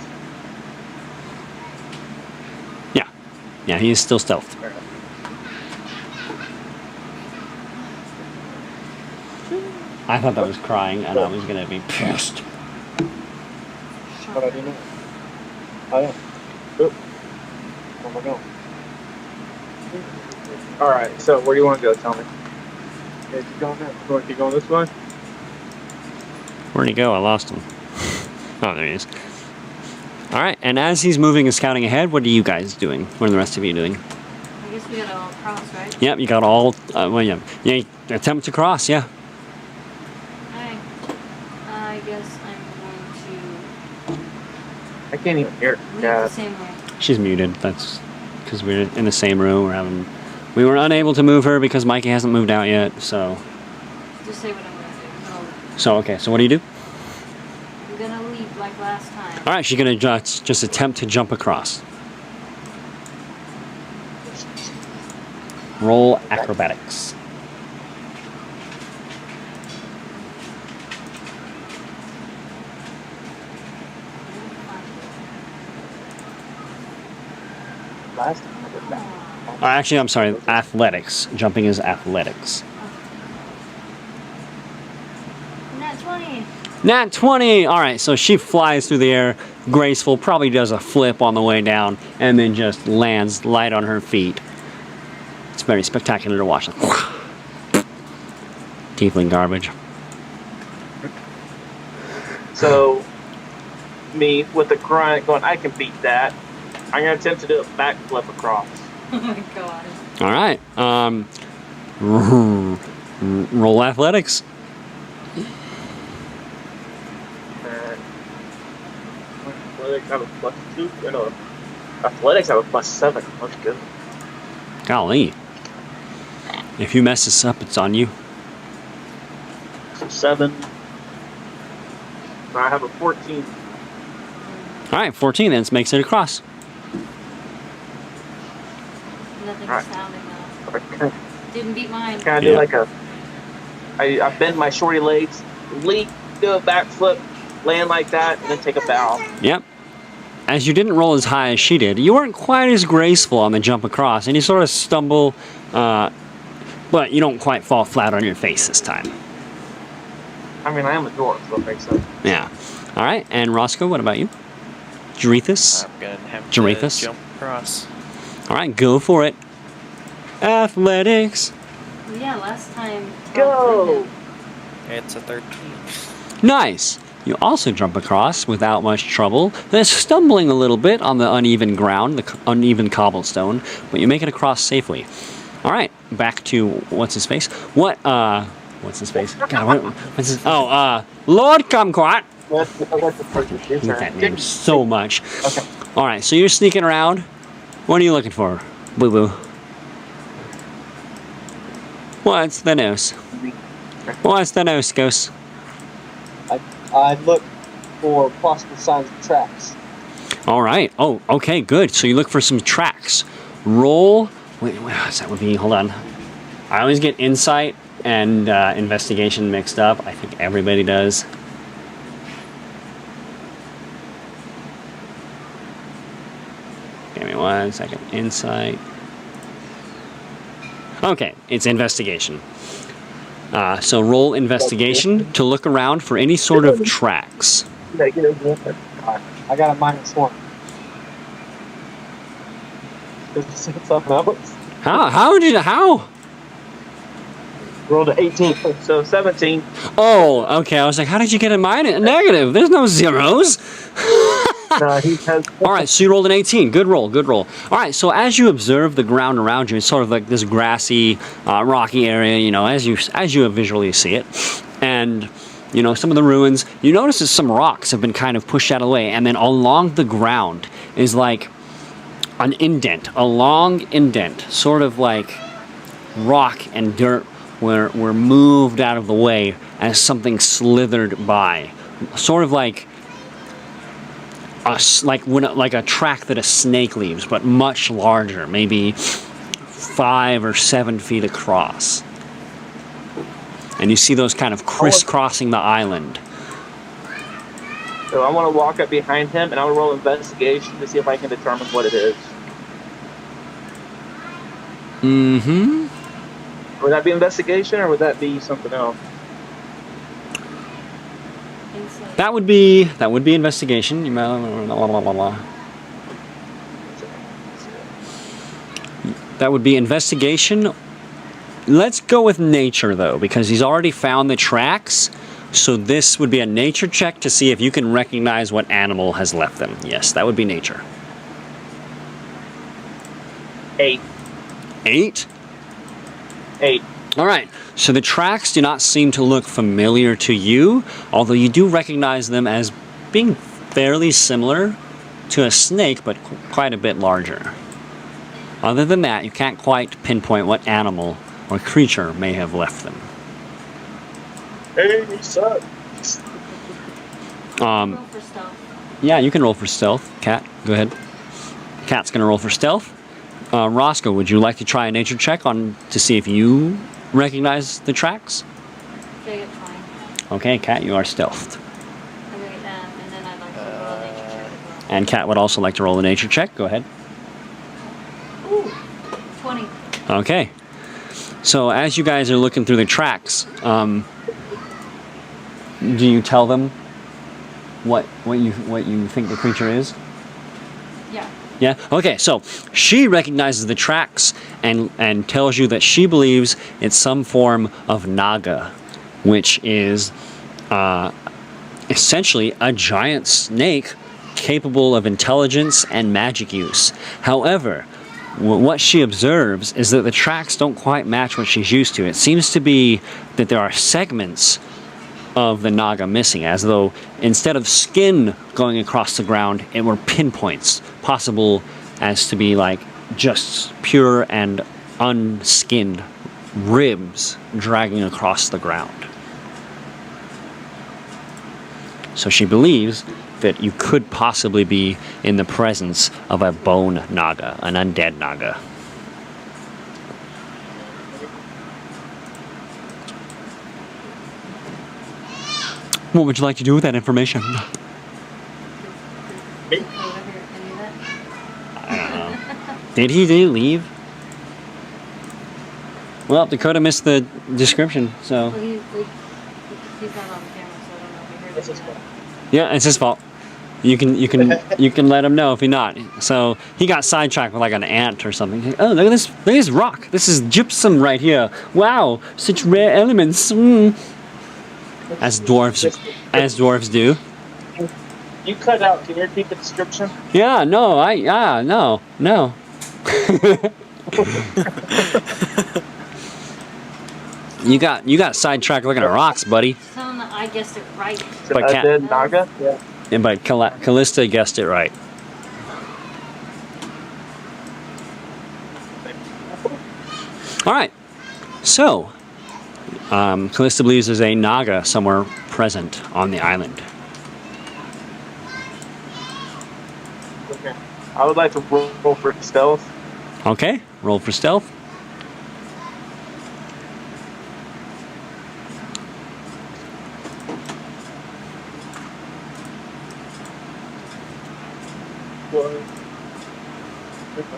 Yeah, he is still stealthed. I thought that was crying, and I was gonna be pissed. Sharp But I didn't know. Oh yeah. Oop. Oh my god. All right. So where do you want to go? Tell me. Okay, keep going now. You want to keep going this way? Where'd he go? I lost him. Oh, there he is. All right, and as he's moving and scouting ahead, what are you guys doing? What are the rest of you doing? I guess we gotta all cross, right? Yep, you got all. Well, yeah, attempt to cross. Yeah. Alright. I guess I'm going I can't even hear. to leave Yeah. the same way. She's muted. That's because we're in the same room. We were unable to move her because Mikey hasn't moved out yet. So Just say what I'm gonna do. okay. So what do you do? I'm gonna leave like last time. All right, she's gonna just attempt to jump across. Roll acrobatics. Last time I did that. Actually, I'm sorry. Athletics. Jumping is athletics. Nat 20. Nat 20! Alright, so she flies through the air, graceful, probably does a flip on the way down, and then just lands light on her feet. It's very spectacular to watch. Tiefling garbage. So, me with the grunt going, I can beat that. I'm gonna attempt to do a backflip across. Oh my god. Alright, roll athletics. Athletics have a +2. No, athletics have a +7. That's good. Golly. If you mess this up, it's on you. So 7. I have a 14. Alright, 14 then makes it across. Nothing's Alright. sounding though. Kind Didn't beat mine. of do Yeah. like I bend my shorty legs, leap, do a backflip, land like that, and then take a bow. Yep. As you didn't roll as high as she did, you weren't quite as graceful on the jump across, and you sort of stumble, but you don't quite fall flat on your face this time. I mean, I am a dwarf, so it makes sense. Yeah. All right, and Roscoe, what about you? Jarethus? I'm gonna have Jarethus? to jump across. All right, go for it. Athletics. Well, yeah, last time. Go! It's a 13. Nice. You also jump across without much trouble, then stumbling a little bit on the uneven ground, the uneven cobblestone, but you make it across safely. All right, back to what's his face? What's his face? God, what's his? Oh, Lord Kumquat. That's the first I hate that turn. name so much. Okay. All right, so you're sneaking around. What are you looking for, Boo Boo? What's the news? What's the news, Ghost? I look for possible signs of tracks. All right. Oh, okay, good. So you look for some tracks. Roll. Wait, that would be. Hold on. I always get insight and investigation mixed up. I think everybody does. Give me 1 second. Insight. Okay, it's investigation. So roll investigation to look around for any sort of tracks. I got a -1. Does it say something else? How? Rolled an 18. So 17. Oh, okay. I was like, how did you get a negative? There's no zeros. He has. All right, so you rolled an 18. Good roll, good roll. All right, so as you observe the ground around you, it's sort of like this grassy, rocky area, you know, as you visually see it. And, you know, some of the ruins, you notice that some rocks have been kind of pushed out of the way, and then along the ground is like an indent, a long indent, sort of like rock and dirt were moved out of the way as something slithered by. Sort of like a track that a snake leaves, but much larger, maybe 5 or 7 feet across. And you see those kind of crisscrossing the island. So I want to walk up behind him, and I will roll investigation to see if I can determine what it is. Mm-hmm. Would that be investigation, or would that be something else? That would be investigation. That would be investigation. Let's go with nature though, because he's already found the tracks. So this would be a nature check to see if you can recognize what animal has left them. Yes, that would be nature. 8. 8? 8. All right. So the tracks do not seem to look familiar to you, although you do recognize them as being fairly similar to a snake, but quite a bit larger. Other than that, you can't quite pinpoint what animal or creature may have left them. Hey, you suck. Roll for stealth. Yeah, you can roll for stealth. Cat, go ahead. Cat's gonna roll for stealth. Roscoe, would you like to try a nature check to see if you recognize the tracks? Okay, it's fine. Okay, Cat, you are stealthed. Okay, and then I'd like to roll a nature check as well. And Cat would also like to roll a nature check. Go ahead. Ooh, 20. Okay. So as you guys are looking through the tracks, do you tell them what you think the creature is? Yeah. Yeah. Okay. So she recognizes the tracks and tells you that she believes it's some form of naga, which is essentially a giant snake capable of intelligence and magic use. However, what she observes is that the tracks don't quite match what she's used to. It seems to be that there are segments of the naga missing, as though instead of skin going across the ground, it were pinpoints, possible as to be like just pure and unskinned ribs dragging across the ground. So she believes that you could possibly be in the presence of a bone naga, an undead naga. What would you like to do with that information? Over here, can you do that? I don't know. Did he leave? Well, Dakota missed the description, so... Well, he's not on camera, so I don't know if he heard That's it his or fault. not. Yeah, it's his fault. You can let him know if he not. So he got sidetracked with like an ant or something. Oh, look at this rock. This is gypsum right here. Wow, such rare elements. As dwarves do. You cut out. Can you repeat the description? Yeah, no. You got sidetracked looking at rocks, buddy. Tell him that I guessed it right. But Cat- Dead Naga? Yeah. And but Callista guessed it right. All right. So, Callista believes there's a naga somewhere present on the island. Okay. I would like to roll for stealth. Okay, roll for stealth.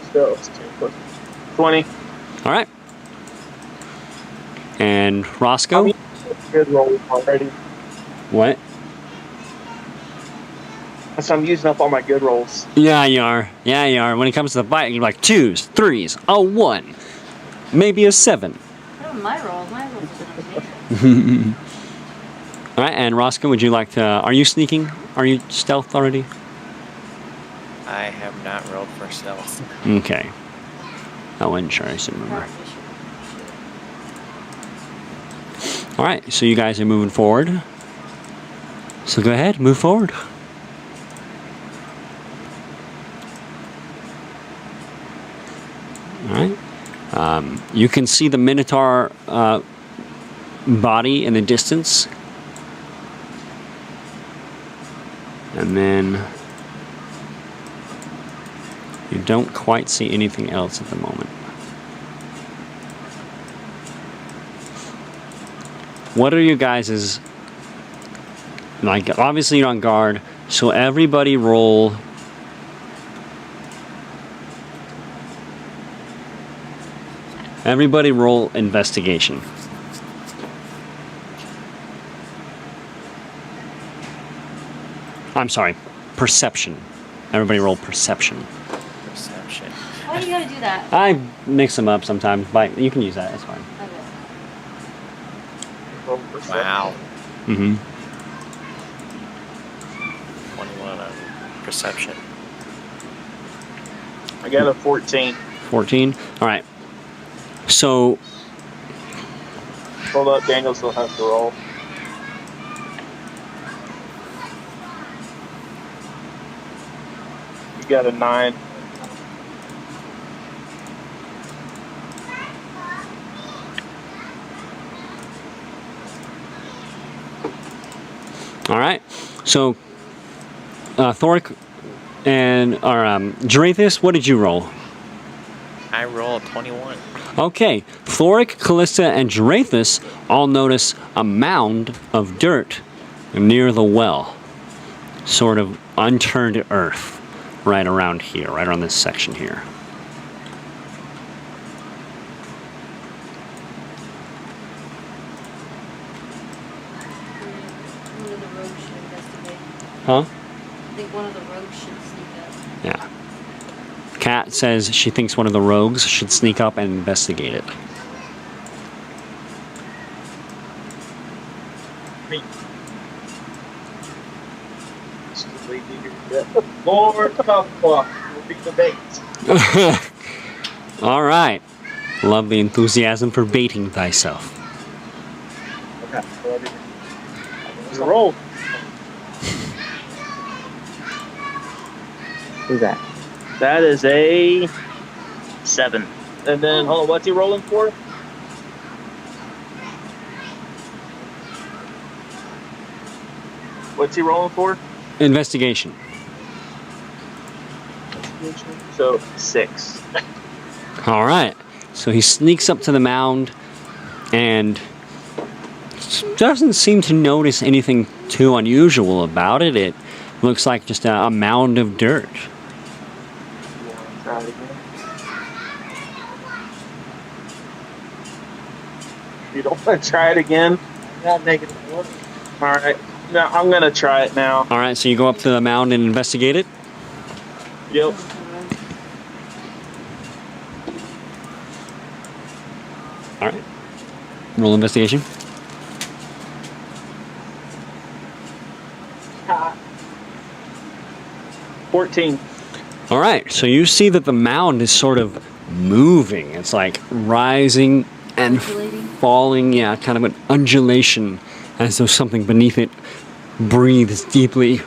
Stealth. 20. All right. And Roscoe? Good roll already. What? So I'm using up all my good rolls. Yeah, you are. When it comes to the fight, you're like 2s, 3s, a 1, maybe a 7. Oh, my rolls are amazing. All right, and Roscoe, would you like to? Are you sneaking? Are you stealth already? I have not rolled for stealth. Okay. I wasn't sure. I just didn't remember. All right, so you guys are moving forward. So go ahead, move forward. All right. You can see the Minotaur body in the distance. And then you don't quite see anything else at the moment. What are you guys' like? Obviously you're on guard, so everybody roll. Everybody roll investigation. I'm sorry, perception. Everybody roll perception. Perception. Why do you gotta do that? I mix them up sometimes, but you can use that. That's fine. Okay. Roll perception. Wow. Mm-hmm. 21 on perception. I got a 14. 14. All right. So Hold up, Daniel still has to roll. You got a 9. all right. So Thoric and Jarathis, what did you roll? I roll 21. Okay, Thoric, Callista, and Jarathis all notice a mound of dirt near the well. Sort of unturned earth right around here, right around this section here. One of the rogues should investigate. Huh? I think one of the rogues should sneak up. Yeah. Kat says she thinks one of the rogues should sneak up and investigate it. Me. More cough will be the bait. All right. Love the enthusiasm for baiting thyself. Okay. Roll. Who's that? That is a 7. And then, hold on, what's he rolling for? What's he rolling for? Investigation. So 6. All right. So he sneaks up to the mound and doesn't seem to notice anything too unusual about it. It looks like just a mound of dirt. Try it again. You don't want to try it again? Not negative 1. All right. Now I'm gonna try it now. All right. So you go up to the mound and investigate it. Yep. All right. Roll investigation. 14. All right. So you see that the mound is sort of moving. It's like rising and Undulating? falling. Yeah, kind of an undulation, as though something beneath it breathes deeply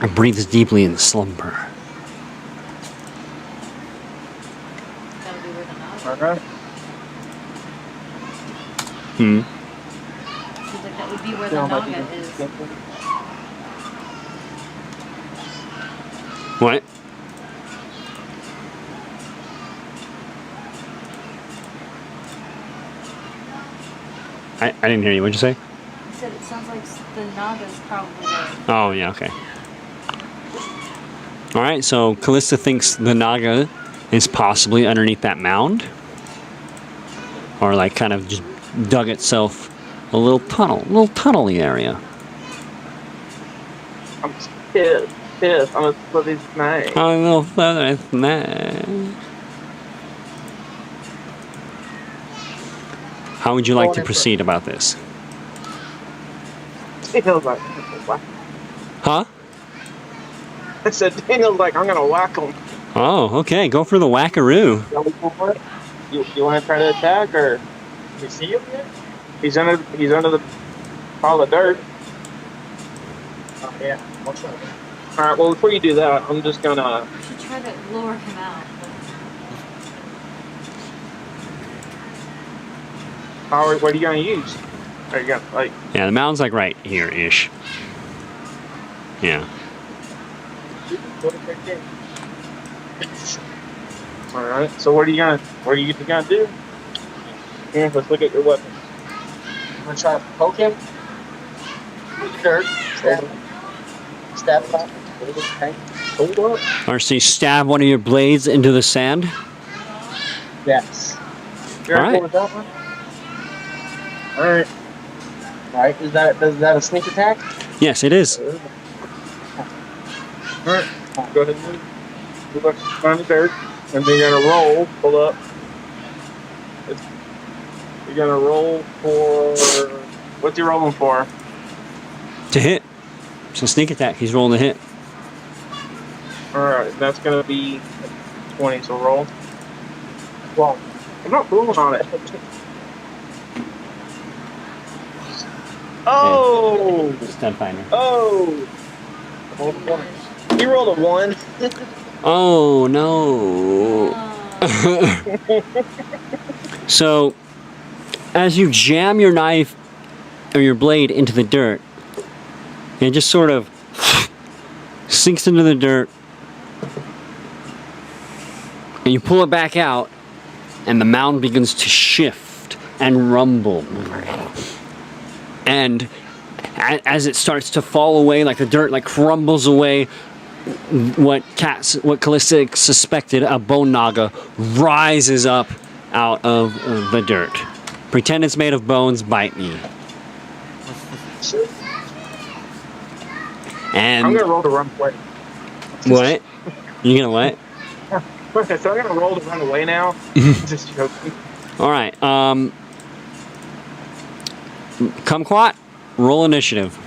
in slumber. Gotta be where the knowledge All right. Hmm. seems like that would be where the Naga is. What? I didn't hear you. What'd you say? He said it sounds like the Naga's probably there. Oh, yeah, okay. All right, so Callista thinks the Naga is possibly underneath that mound. Or like kind of just dug itself a little tunnel-y area. I'm pissed. I'm gonna split his name. A little further than that. How would you like to proceed about this? Daniel's like, whack. Huh? I said, Daniel's like, I'm gonna whack him. Oh, okay. Go for the wackaroo. You want to try to attack, or you see him yet? He's under the pile of dirt. Oh yeah. All right. Well, before you do that, I'm just gonna. You should try to lure him out. What are you gonna use? Are you gonna like? Yeah, the mound's like right here-ish. Yeah. All right. So what are you gonna do? Here, let's look at your weapon. I'm gonna try to poke him with the dirt. Stab him out. Okay. Hold up. Or so you stab one of your blades into the sand. Yes. You're All right. cool with that one? All right. Alright, is that a sneak attack? Yes, it is. All right. Go ahead and move up on the dirt, and then you're gonna roll. Pull up. You're gonna roll for. What's he rolling for? To hit. So sneak attack. He's rolling to hit. All right, that's gonna be 20. So roll. Well, I'm not fooling on it. Oh! Stud finder. Oh! He rolled a 1. Oh no. So, as you jam your knife or your blade into the dirt, it just sort of sinks into the dirt, and you pull it back out, and the mound begins to shift and rumble. And as it starts to fall away, like the dirt like crumbles away, what Callista suspected, a bone naga, rises up out of the dirt. Pretend it's made of bones, bite me. And I'm gonna roll to run away. what? You gonna what? Okay, so I'm gonna roll to run away now. Just joking. All right. Kumquat, roll initiative.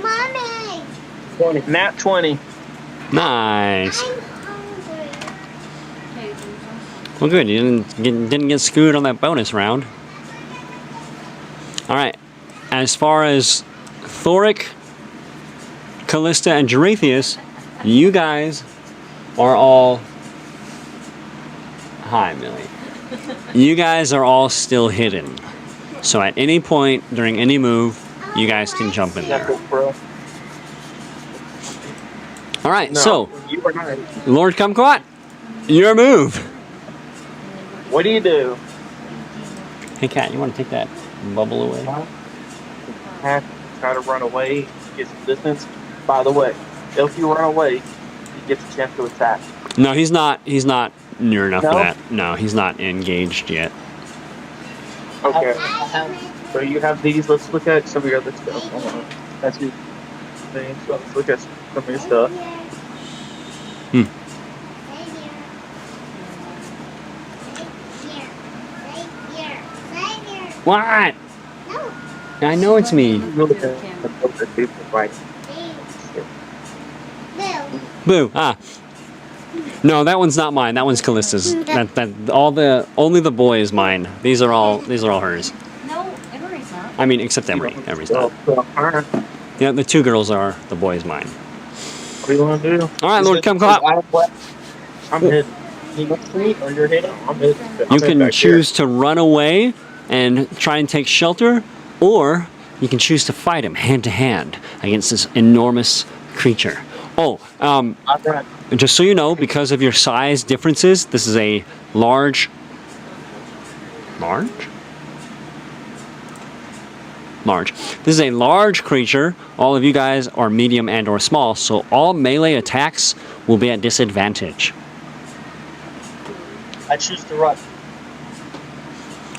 Mommy, 20. Nat 20. Nice. I'm hungry. Okay, Jesus. Well, good. You didn't get screwed on that bonus round. All right. As far as Thoric, Callista, and Geretheus, you guys are all. Hi, Millie. You guys are all still hidden. So at any point during any move, you guys can jump in there. Bro. All right. No, So, you are not. Lord Kumquat, your move. What do you do? Hey, Kat, you want to take that bubble away? Have to try to run away, get some distance. By the way, if you run away, he gets a chance to attack. No, he's not. He's not near enough for No? that. No, he's not engaged yet. Okay. So you have these. Let's look at some of your other stuff. Hold on. That's your thing. So let's look at some of your stuff. What? No. I know it's me. Look at the book that people write. Bill. Boo. Ah. No, that one's not mine. That one's Callista's. Only the boy is mine. These are all hers. No, Emery's not. I mean, except Emery. Emery's not. Alright. Yeah, the two girls are. The boy is mine. What do you want to do? All right, Lord Kumquat. I'm hidden. You look for me or you're hidden? I'm hidden. You can choose to run away and try and take shelter, or you can choose to fight him hand to hand against this enormous creature. Oh, Alright. just so you know, because of your size differences, this is a large. This is a large creature. All of you guys are medium and or small, so all melee attacks will be at disadvantage. I choose to run.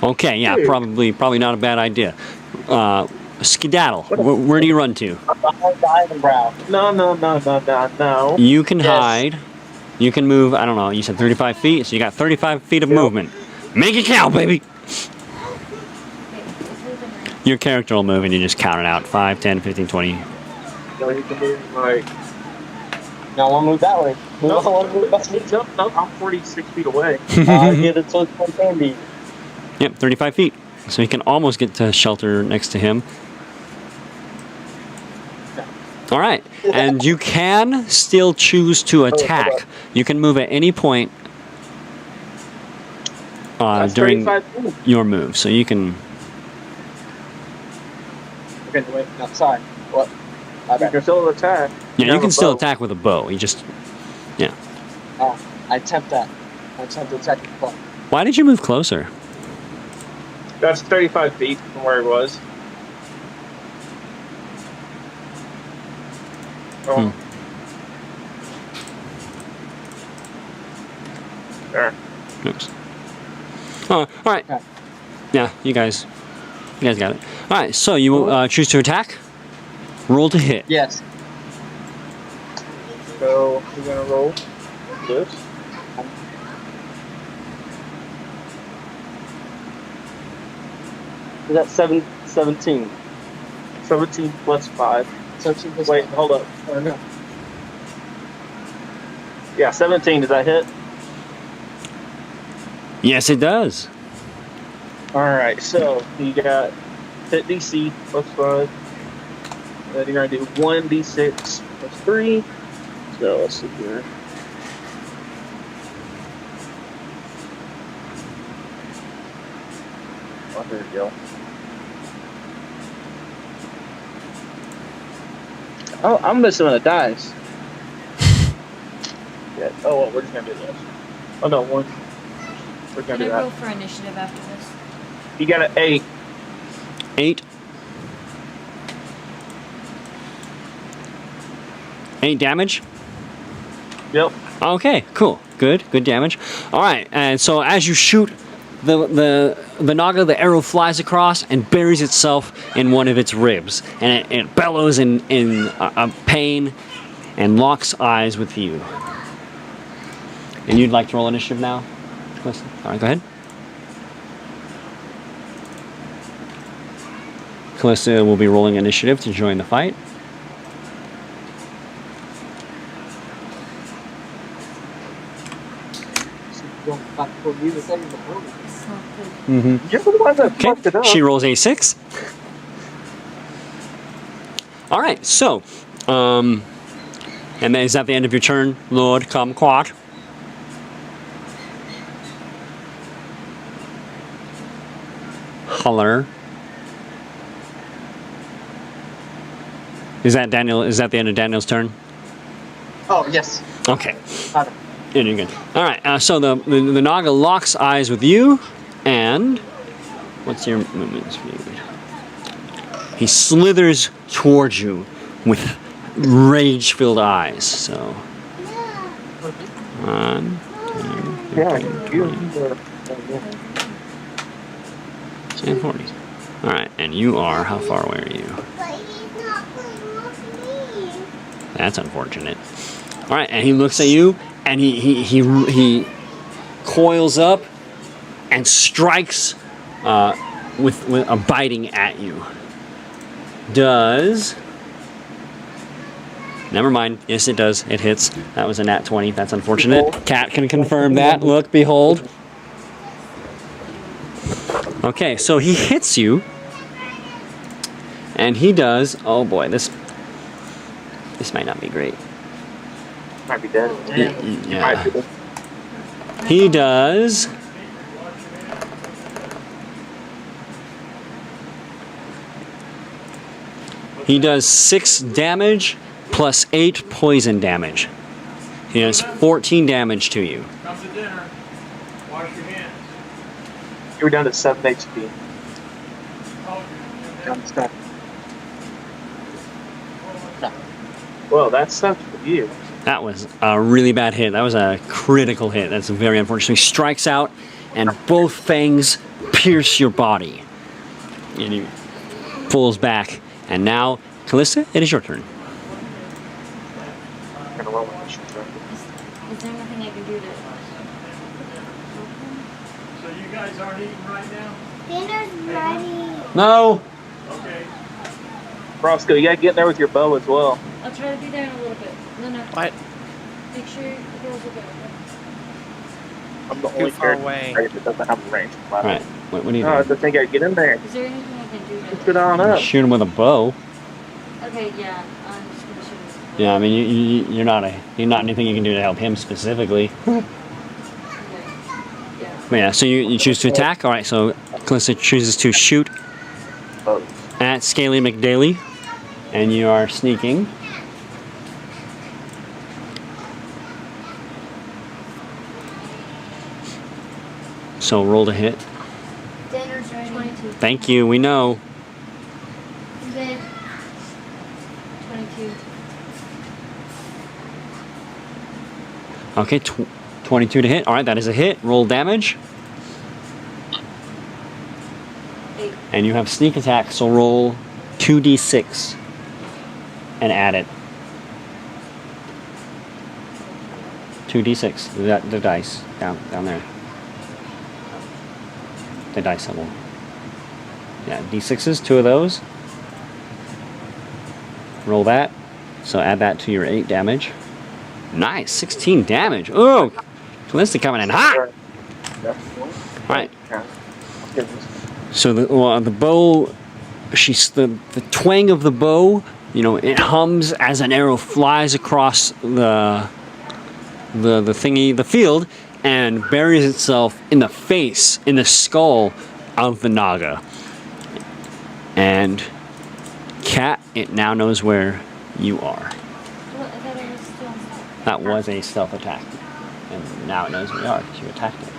Okay, yeah, Dude. probably not a bad idea. Skedaddle. Where do you run to? I'm behind the eyebrow. No. You can Yes. hide. You can move. I don't know. You said 35 feet, so you got 35 feet of movement. Make it count, baby. Your character will move, and you just count it out. 5, 10, 15, 20. So you can move like. Now I want to move that way. No, I want to move that way. no, I'm 46 feet away. Get it so it's more handy. Yep, 35 feet. So you can almost get to shelter next to him. All right. And you can still choose to attack. You can move at any point That's during 35 feet. your move. So you can... Okay, wait. No, sorry. What? My You bad. can still attack. Yeah, you have can a still bow. attack with a bow. You just... Yeah. Oh, I attempt that. I attempt to attack the phone. Why did you move closer? That's 35 feet from where he was. Oh. There. Oops. Oh, all right. Okay. Yeah, you guys got it. All right, so you choose to attack. Roll to hit. Yes. So we're gonna roll this. Is that 17? 17 plus 5. 17 plus Wait, 5. hold up. Oh, no. Yeah, 17. Does that hit? Yes, it does. All right. So you got hit DC plus 5. Then you're gonna do 1d6 plus 3. So let's see here. Oh, here we go. Oh, I'm missing a dice. Yeah. Oh, well, we're just gonna do this. Oh no, one. We're gonna Can do I roll that. for initiative after this? You got an 8. 8. 8 damage. Yep. Okay, cool. Good damage. All right, and so as you shoot, the Naga, the arrow flies across and buries itself in one of its ribs, and it bellows in pain and locks eyes with you. And you'd like to roll initiative now? All right, go ahead. Calista will be rolling initiative to join the fight. Going back for you, it's not even the problem. It's not good. Mm-hmm. You're the one that fucked it Okay, up. she rolls a 6. All right, so, and then is that the end of your turn, Lord Kumquat? Holler. Is that Daniel? Is that the end of Daniel's turn? Oh, yes. Okay. Got it. Yeah, you're good. All right. So the Naga locks eyes with you, and what's your movement speed? He slithers towards you with rage-filled eyes. So, 1, 2, Yeah, 3, you. 20, and 40. All right, and you are how far away are you? But he's not playing with me. That's unfortunate. All right, and he looks at you, and he coils up and strikes with a biting at you. Does. Never mind. Yes, it does. It hits. That was a nat 20. That's unfortunate. Cat can confirm that. Look, behold. Okay, so he hits you, and he does. Oh boy, this might not be great. Might be dead. Yeah. Might be dead. He does. He does 6 damage plus 8 poison damage. He does 14 damage to you. Come to dinner. Wash your hands. You were down to 7 HP. Oh, Down to 7. Well, that sucks for you. That was a really bad hit. That was a critical hit. That's very unfortunate. He strikes out, and both fangs pierce your body. And he pulls back. And now, Callista, it is your turn. I'm gonna roll my initiative. Is there anything I can do to? So you guys aren't eating right now? Dinner's ready. No. Okay. Roscoe, you gotta get in there with your bow as well. I'll try to be there in a little bit. No. What? Make sure the girls are good. I'm the Too only far character away. that doesn't have a range. All right. What do you Oh, I do? think I get in there. Is there anything I can do to? Get on up. Shoot him with a bow. Okay, yeah. I'm just gonna shoot. Yeah, I mean, you're not anything you can do to help him specifically. Okay. Yeah. But yeah, so you choose to attack. All right, so Callista chooses to shoot Oh, at Scaly McDaly, and you are sneaking. So roll to hit. Dinner's ready. 22. Thank you. We know. Then 22. Okay, 22 to hit. All right, that is a hit. Roll damage. 8. And you have sneak attack, so roll 2d6 and add it. 2d6, the dice, down there. The dice level. Yeah, d6s, 2 of those. Roll that. So add that to your 8 damage. Nice, 16 damage. Oh, Calista coming in hot. Alright. So the bow, the twang of the bow, you know, it hums as an arrow flies across the field, and buries itself in the face, in the skull of the Naga. And Cat, it now knows where you are. That was a stealth attack. And now it knows where you are because you attacked it.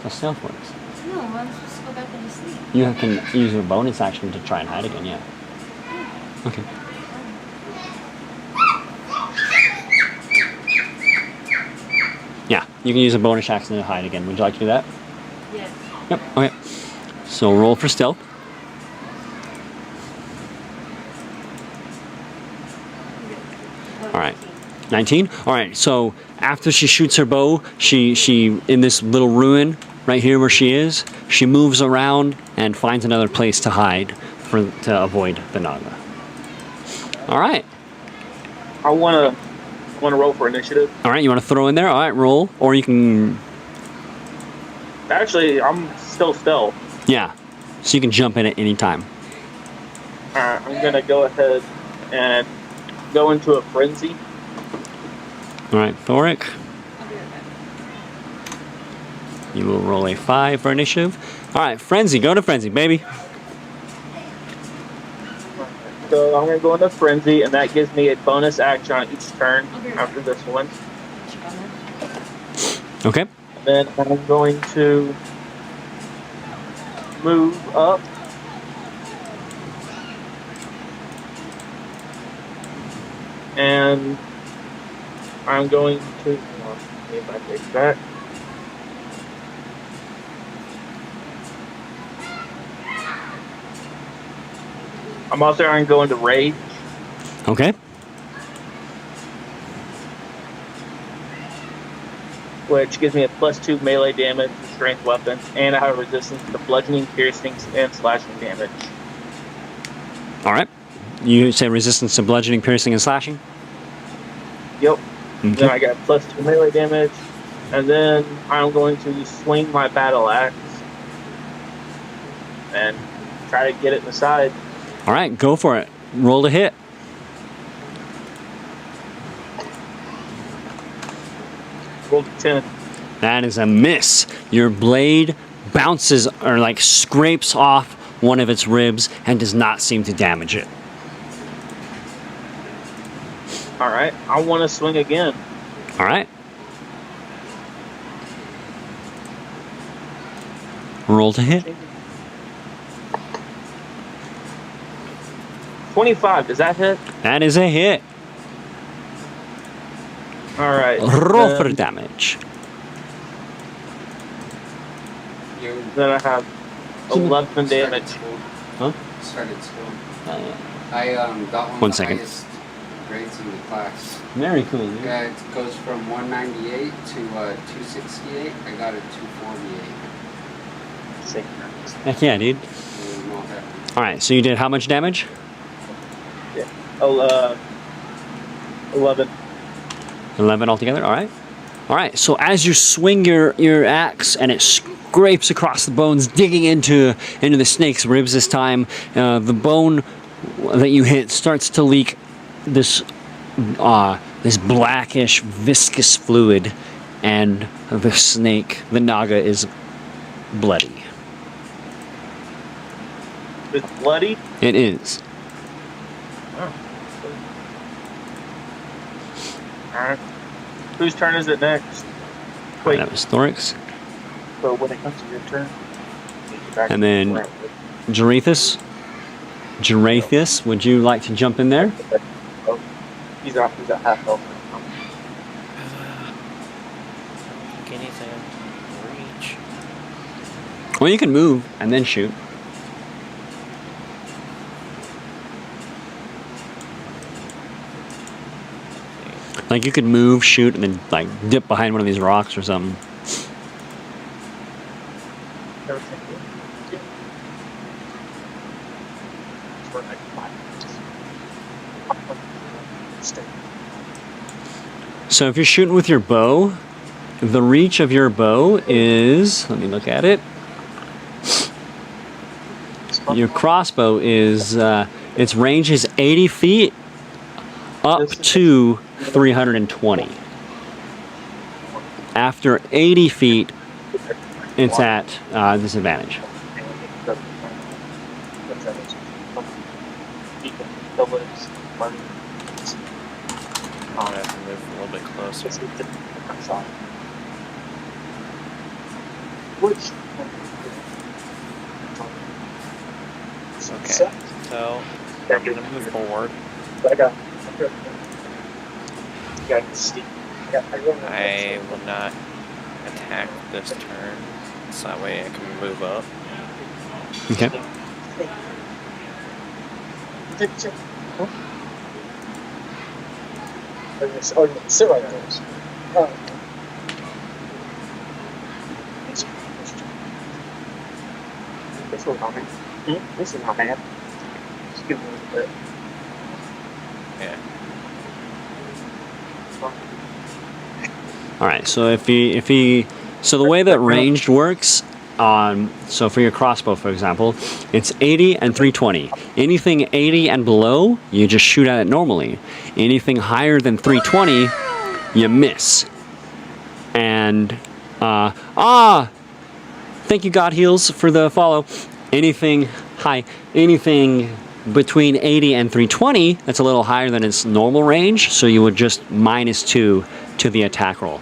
So stealth works. No, I'm supposed to go back into sleep. You can use your bonus action to try and hide again, yeah. Okay. Yeah, you can use a bonus action to hide again. Would you like to do that? Yes. Yep, okay. So roll for stealth. Alright. 19? Alright, so after she shoots her bow, she in this little ruin right here where she is, she moves around and finds another place to hide to avoid the Naga. Alright. I wanna roll for initiative. Alright, you wanna throw in there? Alright, roll. Or you can Actually, I'm still stealth. yeah. So you can jump in at any time. Alright, I'm gonna go ahead and go into a frenzy. Alright, Thoric. I'll be right back. You will roll a 5 for initiative. Alright, Frenzy, go to Frenzy, baby. So I'm gonna go into frenzy, and that gives me a bonus action on each turn after this one. Okay. Then I'm going to move up. And I'm going to if I take that. I'm also going to go into rage. Okay. Which gives me a +2 melee damage to strength weapons, and I have resistance to bludgeoning, piercings, and slashing damage. Alright. You say resistance to bludgeoning, piercing, and slashing? Yep. Okay. Then I got +2 melee damage, and then I'm going to swing my battle axe and try to get it in the side. Alright, go for it. Roll to hit. Rolled a 10. That is a miss. Your blade bounces or like scrapes off one of its ribs and does not seem to damage it. All right, I want to swing again. Alright. Roll to hit. 25, does that hit? That is a hit. All right. Roll for damage. Then I have 11 damage. Huh? Started school. Yeah. I got One one of the second. highest grades in the class. Very cool, dude. Yeah, it goes from 198 to 268. I got a 248. Heck yeah, dude. And all that. Alright, so you did how much damage? Yeah. 11. 11 altogether, alright. Alright, so as you swing your axe and it scrapes across the bones, digging into the snake's ribs this time, the bone that you hit starts to leak this blackish, viscous fluid, and the snake, the Naga, is bloody. It's bloody. It is. Alright. Whose turn is it next? Wait, That was Thorix. so when it comes to your turn, you get back And then- around. Jarathis, would you like to jump in there? He's at half health. Anything reach? Well, you can move and then shoot. Like you could move, shoot, and then like dip behind one of these rocks or something. So if you're shooting with your bow, the reach of your bow is, let me look at it. Your crossbow is, its range is 80 feet up to 320. After 80 feet, it's at disadvantage. I'm gonna have to move a little bit closer. Okay, so I'm gonna move forward. I will not attack this turn, so that way I can move up. Okay. Sit right there. This one's not bad. This is not bad. Just give it a little bit. Yeah. All right. So if he, so the way that ranged works, so for your crossbow, for example, it's 80 and 320. Anything 80 and below, you just shoot at it normally. Anything higher than 320, you miss. And thank you, God Heals, for the follow. Anything between 80 and 320, that's a little higher than its normal range, so you would just -2 to the attack roll.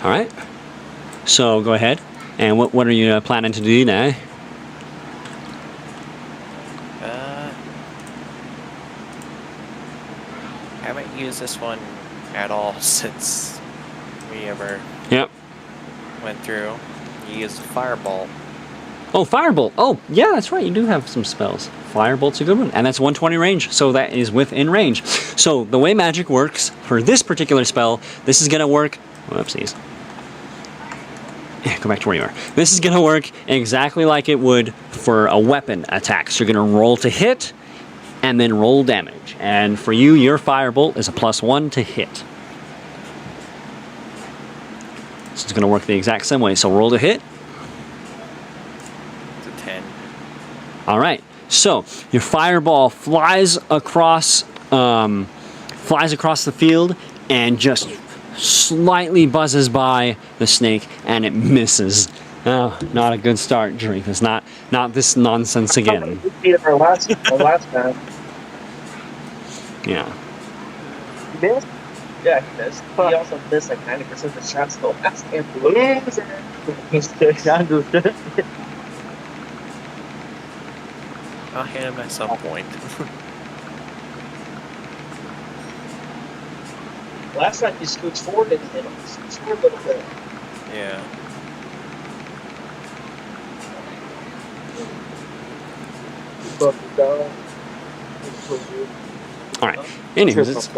All right. So go ahead. And what are you planning to do now? I haven't used this one at all since we ever Yep. went through. You used Fireball. Oh, Firebolt. Oh, yeah, that's right. You do have some spells. Firebolt's a good one. And that's 120 range, so that is within range. So the way magic works for this particular spell, this is going to work... Whoopsies. Go back to where you are. This is going to work exactly like it would for a weapon attack. So you're going to roll to hit and then roll damage. And for you, your Firebolt is a +1 to hit. So it's going to work the exact same way. So roll to hit. It's a 10. All right. So your fireball flies across the field and just slightly buzzes by the snake, and it misses. Oh, not a good start, Drake. It's not this nonsense again. Our last time. Yeah. He missed? Yeah, he missed. He also missed like 90% of the shots the last game. I'll hit him at some point. Last time he scoots forward and hit him. Scoots forward a little bit. Yeah. All right. Anyways, it's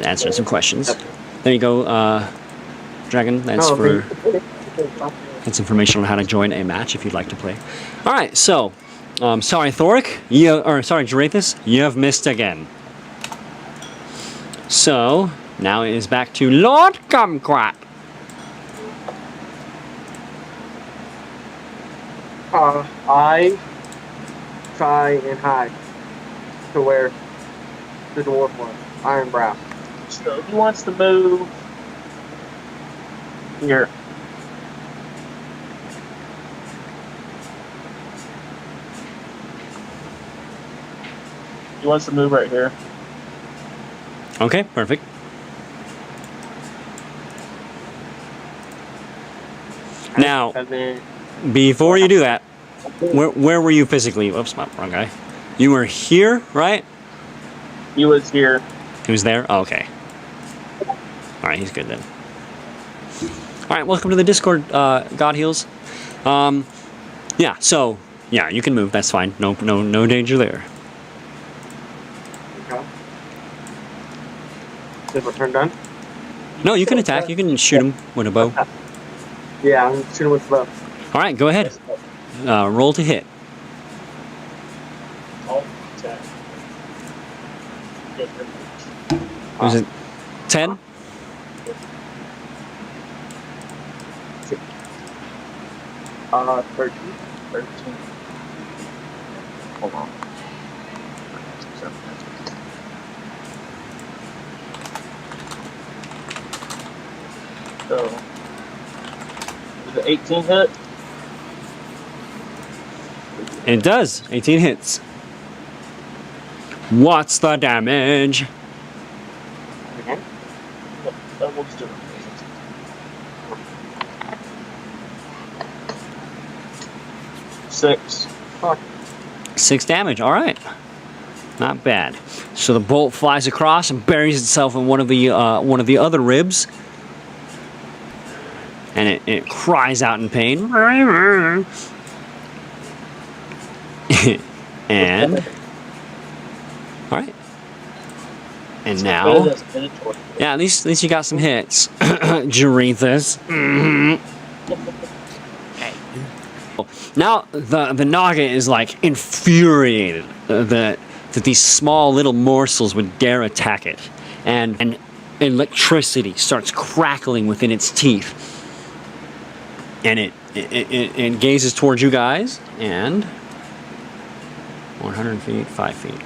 answering some questions. There you go, Dragon. That's information on how to join a match if you'd like to play. All right. So, sorry, Thoric. Sorry, Jarathus. You have missed again. So now it is back to Lord Kumquat. I try and hide to where the dwarf was, Iron Brow. So he wants to move here. He wants to move right here. Okay, perfect. Now, And then before you do that, where were you physically? Oops, wrong guy. You were here, right? he was here. He was there? Oh, okay. All right, he's good then. All right, welcome to the Discord, God Heals. Yeah, so, yeah, you can move. That's fine. No danger there. Okay. Is my turn done? No, you can attack. You can shoot him with a bow. Yeah, I'm shooting with the bow. All right, go ahead. Roll to hit. Oh, attack. Was it 10? Uh, 13. 13. Hold on. So, is it 18 hit? It does. 18 hits. What's the damage? Again? That looks different. 6. Fuck. 6 damage. All right. Not bad. So the bolt flies across and buries itself in one of the other ribs, and it cries out in pain. And all right. And now, yeah, at least you got some hits, Jarethus. Now the Naga is like infuriated that these small little morsels would dare attack it, and electricity starts crackling within its teeth, and it gazes towards you guys, and 100 feet, 5 feet.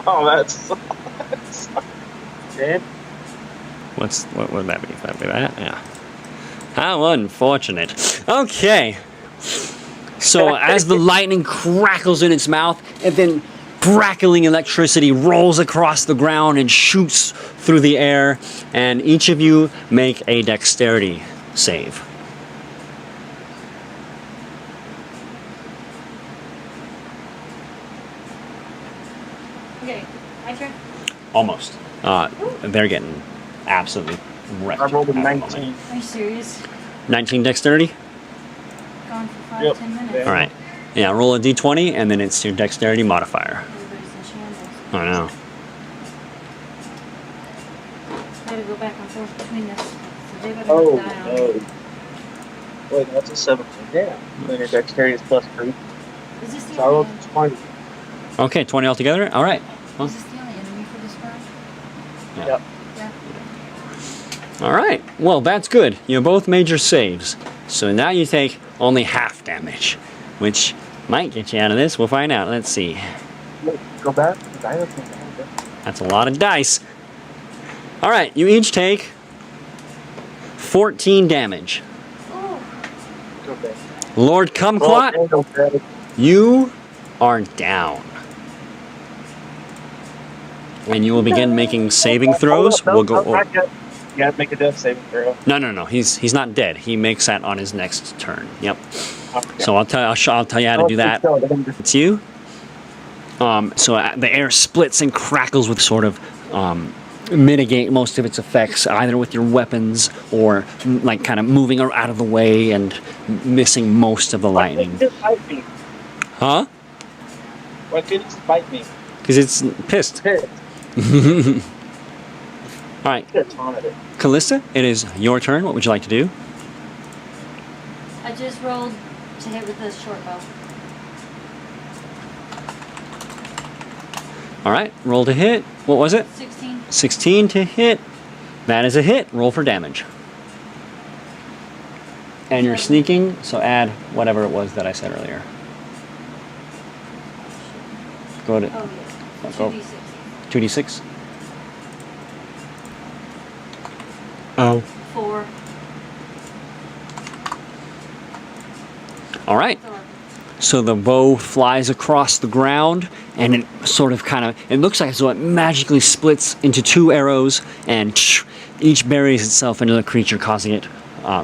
Oh, that's dead. What would that be? That'd be that? Yeah. How unfortunate. Okay. So as the lightning crackles in its mouth, and then crackling electricity rolls across the ground and shoots through the air, and each of you make a dexterity save. Okay, my turn. Almost. They're getting absolutely wrecked. I rolled a at the 19. moment. Are you serious? 19 dexterity? Gone for 5, Yep. 10 minutes. Yeah. All right. Yeah, roll a d20, and then it's your dexterity modifier. Everybody's in shambles. I know. I gotta go back and forth between this. So they better Oh, die on me. no. Wait, that's a 17. Yeah. Then your dexterity is +3. Is this the So I rolled only, 20. Okay, 20 altogether? All right. is this the only enemy for this round? Yeah. Yep. Yeah. All right. Well, that's good. You both made your saves. So now you take only half damage, which might get you out of this. We'll find out. Let's see. Wait, go back. Die. That's a lot of dice. All right. You each take 14 damage. Oh, Go back. Lord Kumquat, Go back. you are down. And you will begin making saving throws. We'll go. Not yet. You gotta make a death saving throw. No. He's not dead. He makes that on his next turn. Yep. Okay. So I'll tell you how to do that. It's you. So the air splits and crackles with sort of mitigate most of its effects, either with your weapons or like kind of moving out of the way and missing most of the lightning. Why couldn't it bite me? Huh? Why couldn't it bite me? Because it's pissed. Pissed. All right, Could have taunted it. Callista, it is your turn. What would you like to do? I just rolled to hit with the short bow. All right, roll to hit. What was it? 16. 16 to hit. That is a hit. Roll for damage. And you're sneaking, so add whatever it was that I said earlier. Go to Oh, yes. Go. 2d6. 2d6. Oh. 4. All right. 4. So the bow flies across the ground, and it sort of it looks like as though it magically splits into 2 arrows, and each buries itself into the creature, causing it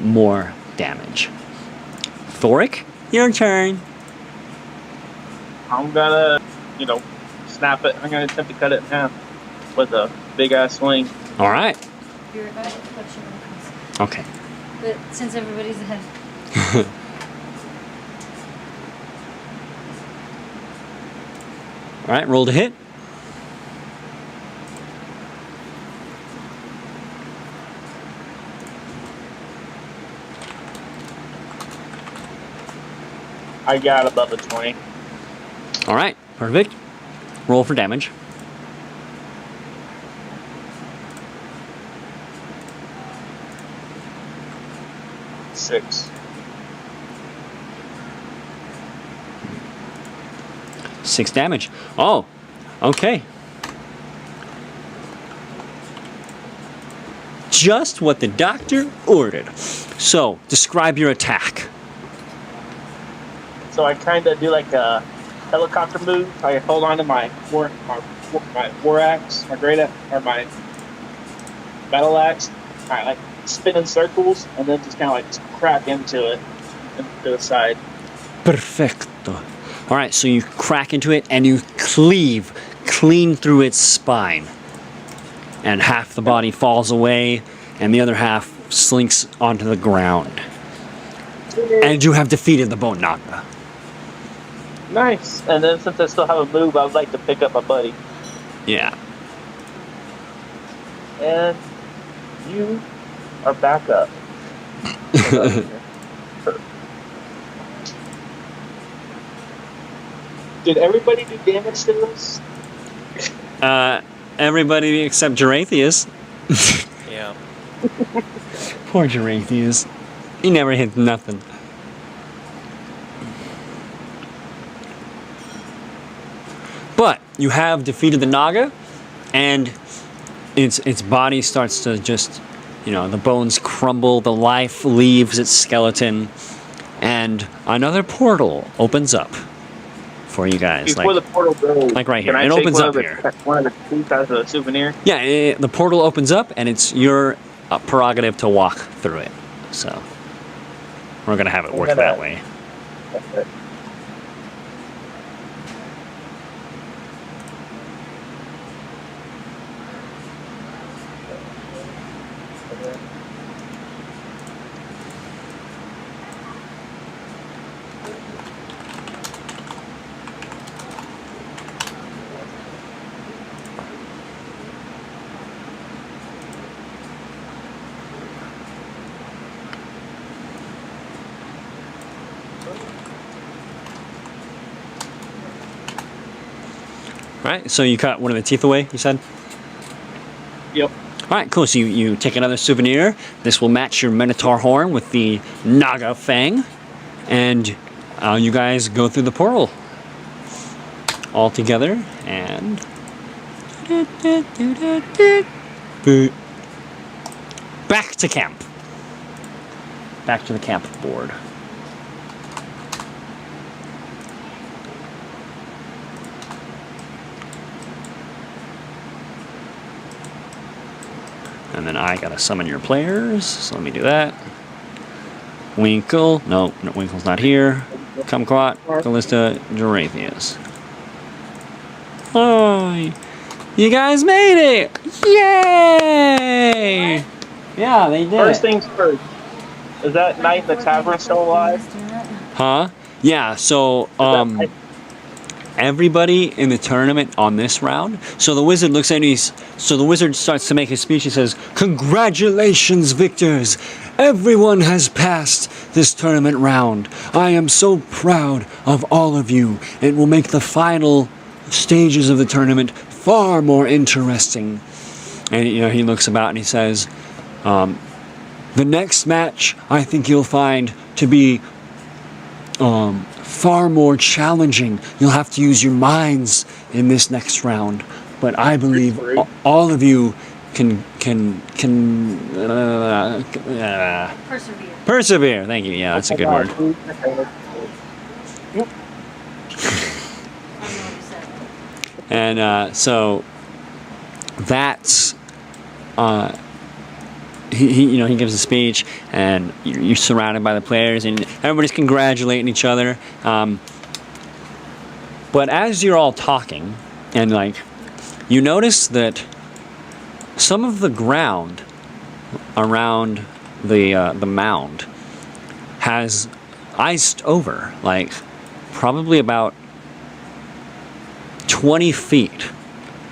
more damage. Thoric, your turn. I'm gonna, snap it. I'm gonna attempt to cut it in half with a big ass swing. All right. You're about to touch it when it comes. Okay. But since everybody's ahead. All right, roll to hit. I got above a 20. All right, perfect. Roll for damage. Six. 6 damage. Oh, okay. Just what the doctor ordered. So, describe your attack. So I kind of do like a helicopter move. I hold on to my war axe, my great or my battle axe. I like spin in circles and then just kind of like just crack into it and to the side. Perfecto. All right, so you crack into it and you cleave clean through its spine. And half the body falls away and the other half slinks onto the ground. And you have defeated the Bone Naga. Nice. And then since I still have a move, I would like to pick up my buddy. Yeah. And you are back up. Did everybody do damage to this? Everybody except Gerathius. Yeah. Poor Gerathius. He never hit nothing. But you have defeated the Naga, and its body starts to just, the bones crumble, the life leaves its skeleton, and another portal opens up for you guys. Before the portal goes, like right here. can I It take opens one up of here. One of the keys as a souvenir. Yeah, the portal opens up, and it's your prerogative to walk through it. So we're gonna have it work that way. Okay. Right, so you cut one of the teeth away, you said? Yep. Alright, cool. So you take another souvenir. This will match your Minotaur horn with the Naga Fang. And you guys go through the portal all together and back to camp. Back to the camp board. And then I gotta summon your players, so let me do that. Winkle, no, Winkle's not here. Kumquat, Callista, Gerathius. Oh, you guys made it! Yay! Yeah, they did. First things first. Is that knight in the tavern still alive? Huh? Yeah, so, everybody in the tournament on this round. So the wizard looks at the wizard starts to make his speech. He says, "Congratulations, victors! Everyone has passed this tournament round. I am so proud of all of you. It will make the final stages of the tournament far more interesting." And he looks about and he says, "The next match, I think you'll find to be far more challenging. You'll have to use your minds in this next round, but I believe all of you can Persevere. persevere." Thank you. Yeah, that's a good word. I know what you said. And so that's he gives a speech, and you're surrounded by the players, and everybody's congratulating each other. But as you're all talking, and you notice that some of the ground around the mound has iced over, probably about 20 feet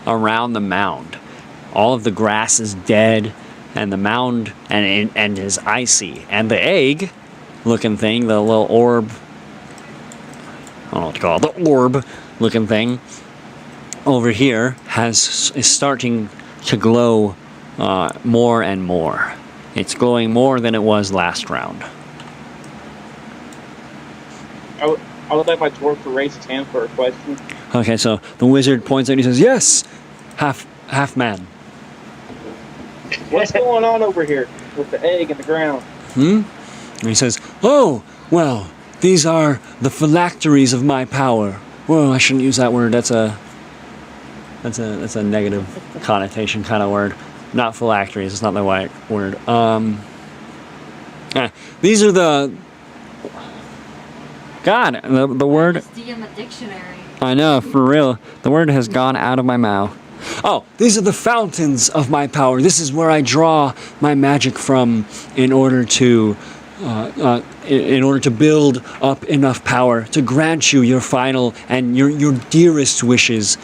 around the mound. All of the grass is dead, and the mound and is icy. And the egg-looking thing, the little orb, I don't know what to call it, the orb-looking thing over here is starting to glow more and more. It's glowing more than it was last round. I would like my dwarf to raise his hand for a question. Okay, so the wizard points out and he says, "Yes, half man." What's going on over here with the egg in the ground? And he says, "Oh, well, these are the phylacteries of my power." Well, I shouldn't use that word. That's a negative connotation kind of word. Not phylacteries. It's not the right word. These are the. God, the word. It's in the dictionary. I know, for real. The word has gone out of my mouth. Oh, these are the fountains of my power. This is where I draw my magic from in order to build up enough power to grant you your final and your dearest wishes,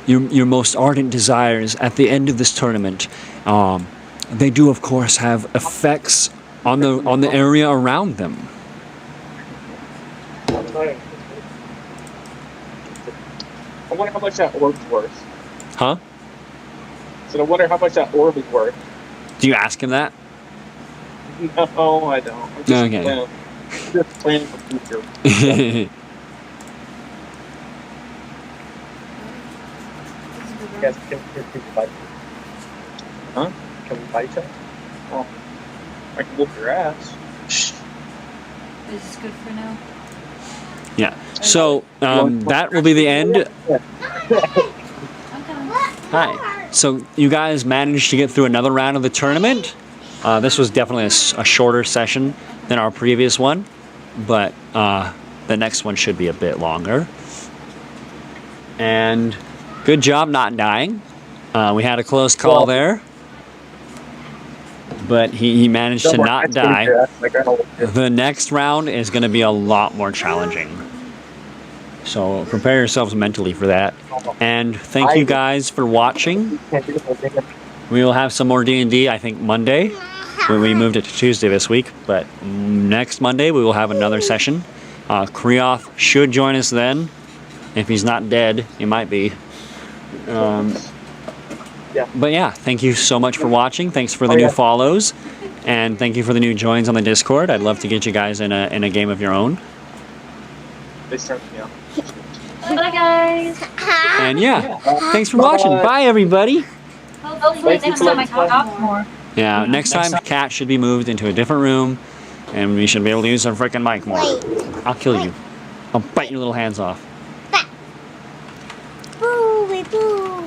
your most ardent desires at the end of this tournament. They do, of course, have effects on the area around them. I wonder how much that orb's worth. Huh? So I wonder how much that orb is worth. Do you ask him that? No, I don't. I'm just Okay. planning for future. Yes, can we fight? Huh? Can we fight you? Oh, I can whoop your ass. Is this good for now? Yeah. So that will be the end. Okay. Hi. So you guys managed to get through another round of the tournament. This was definitely a shorter session than our previous one, but the next one should be a bit longer. And good job not dying. We had a close call there, but he managed to not die. The next round is going to be a lot more challenging. So prepare yourselves mentally for that. And thank you guys for watching. We will have some more D&D, I think, Monday. We moved it to Tuesday this week, but next Monday we will have another session. Kriyoth should join us then. If he's not dead, he might be. But yeah, thank you so much for watching. Thanks for the new follows. And thank you for the new joins on the Discord. I'd love to get you guys in a game of your own. They start me off. Bye, guys. And yeah, thanks for watching. Bye, everybody. Hopefully next time I talk more. Yeah, next time Kat should be moved into a different room, and we should be able to use our freaking mic more. I'll kill you. I'll bite your little hands off. Boo, boo.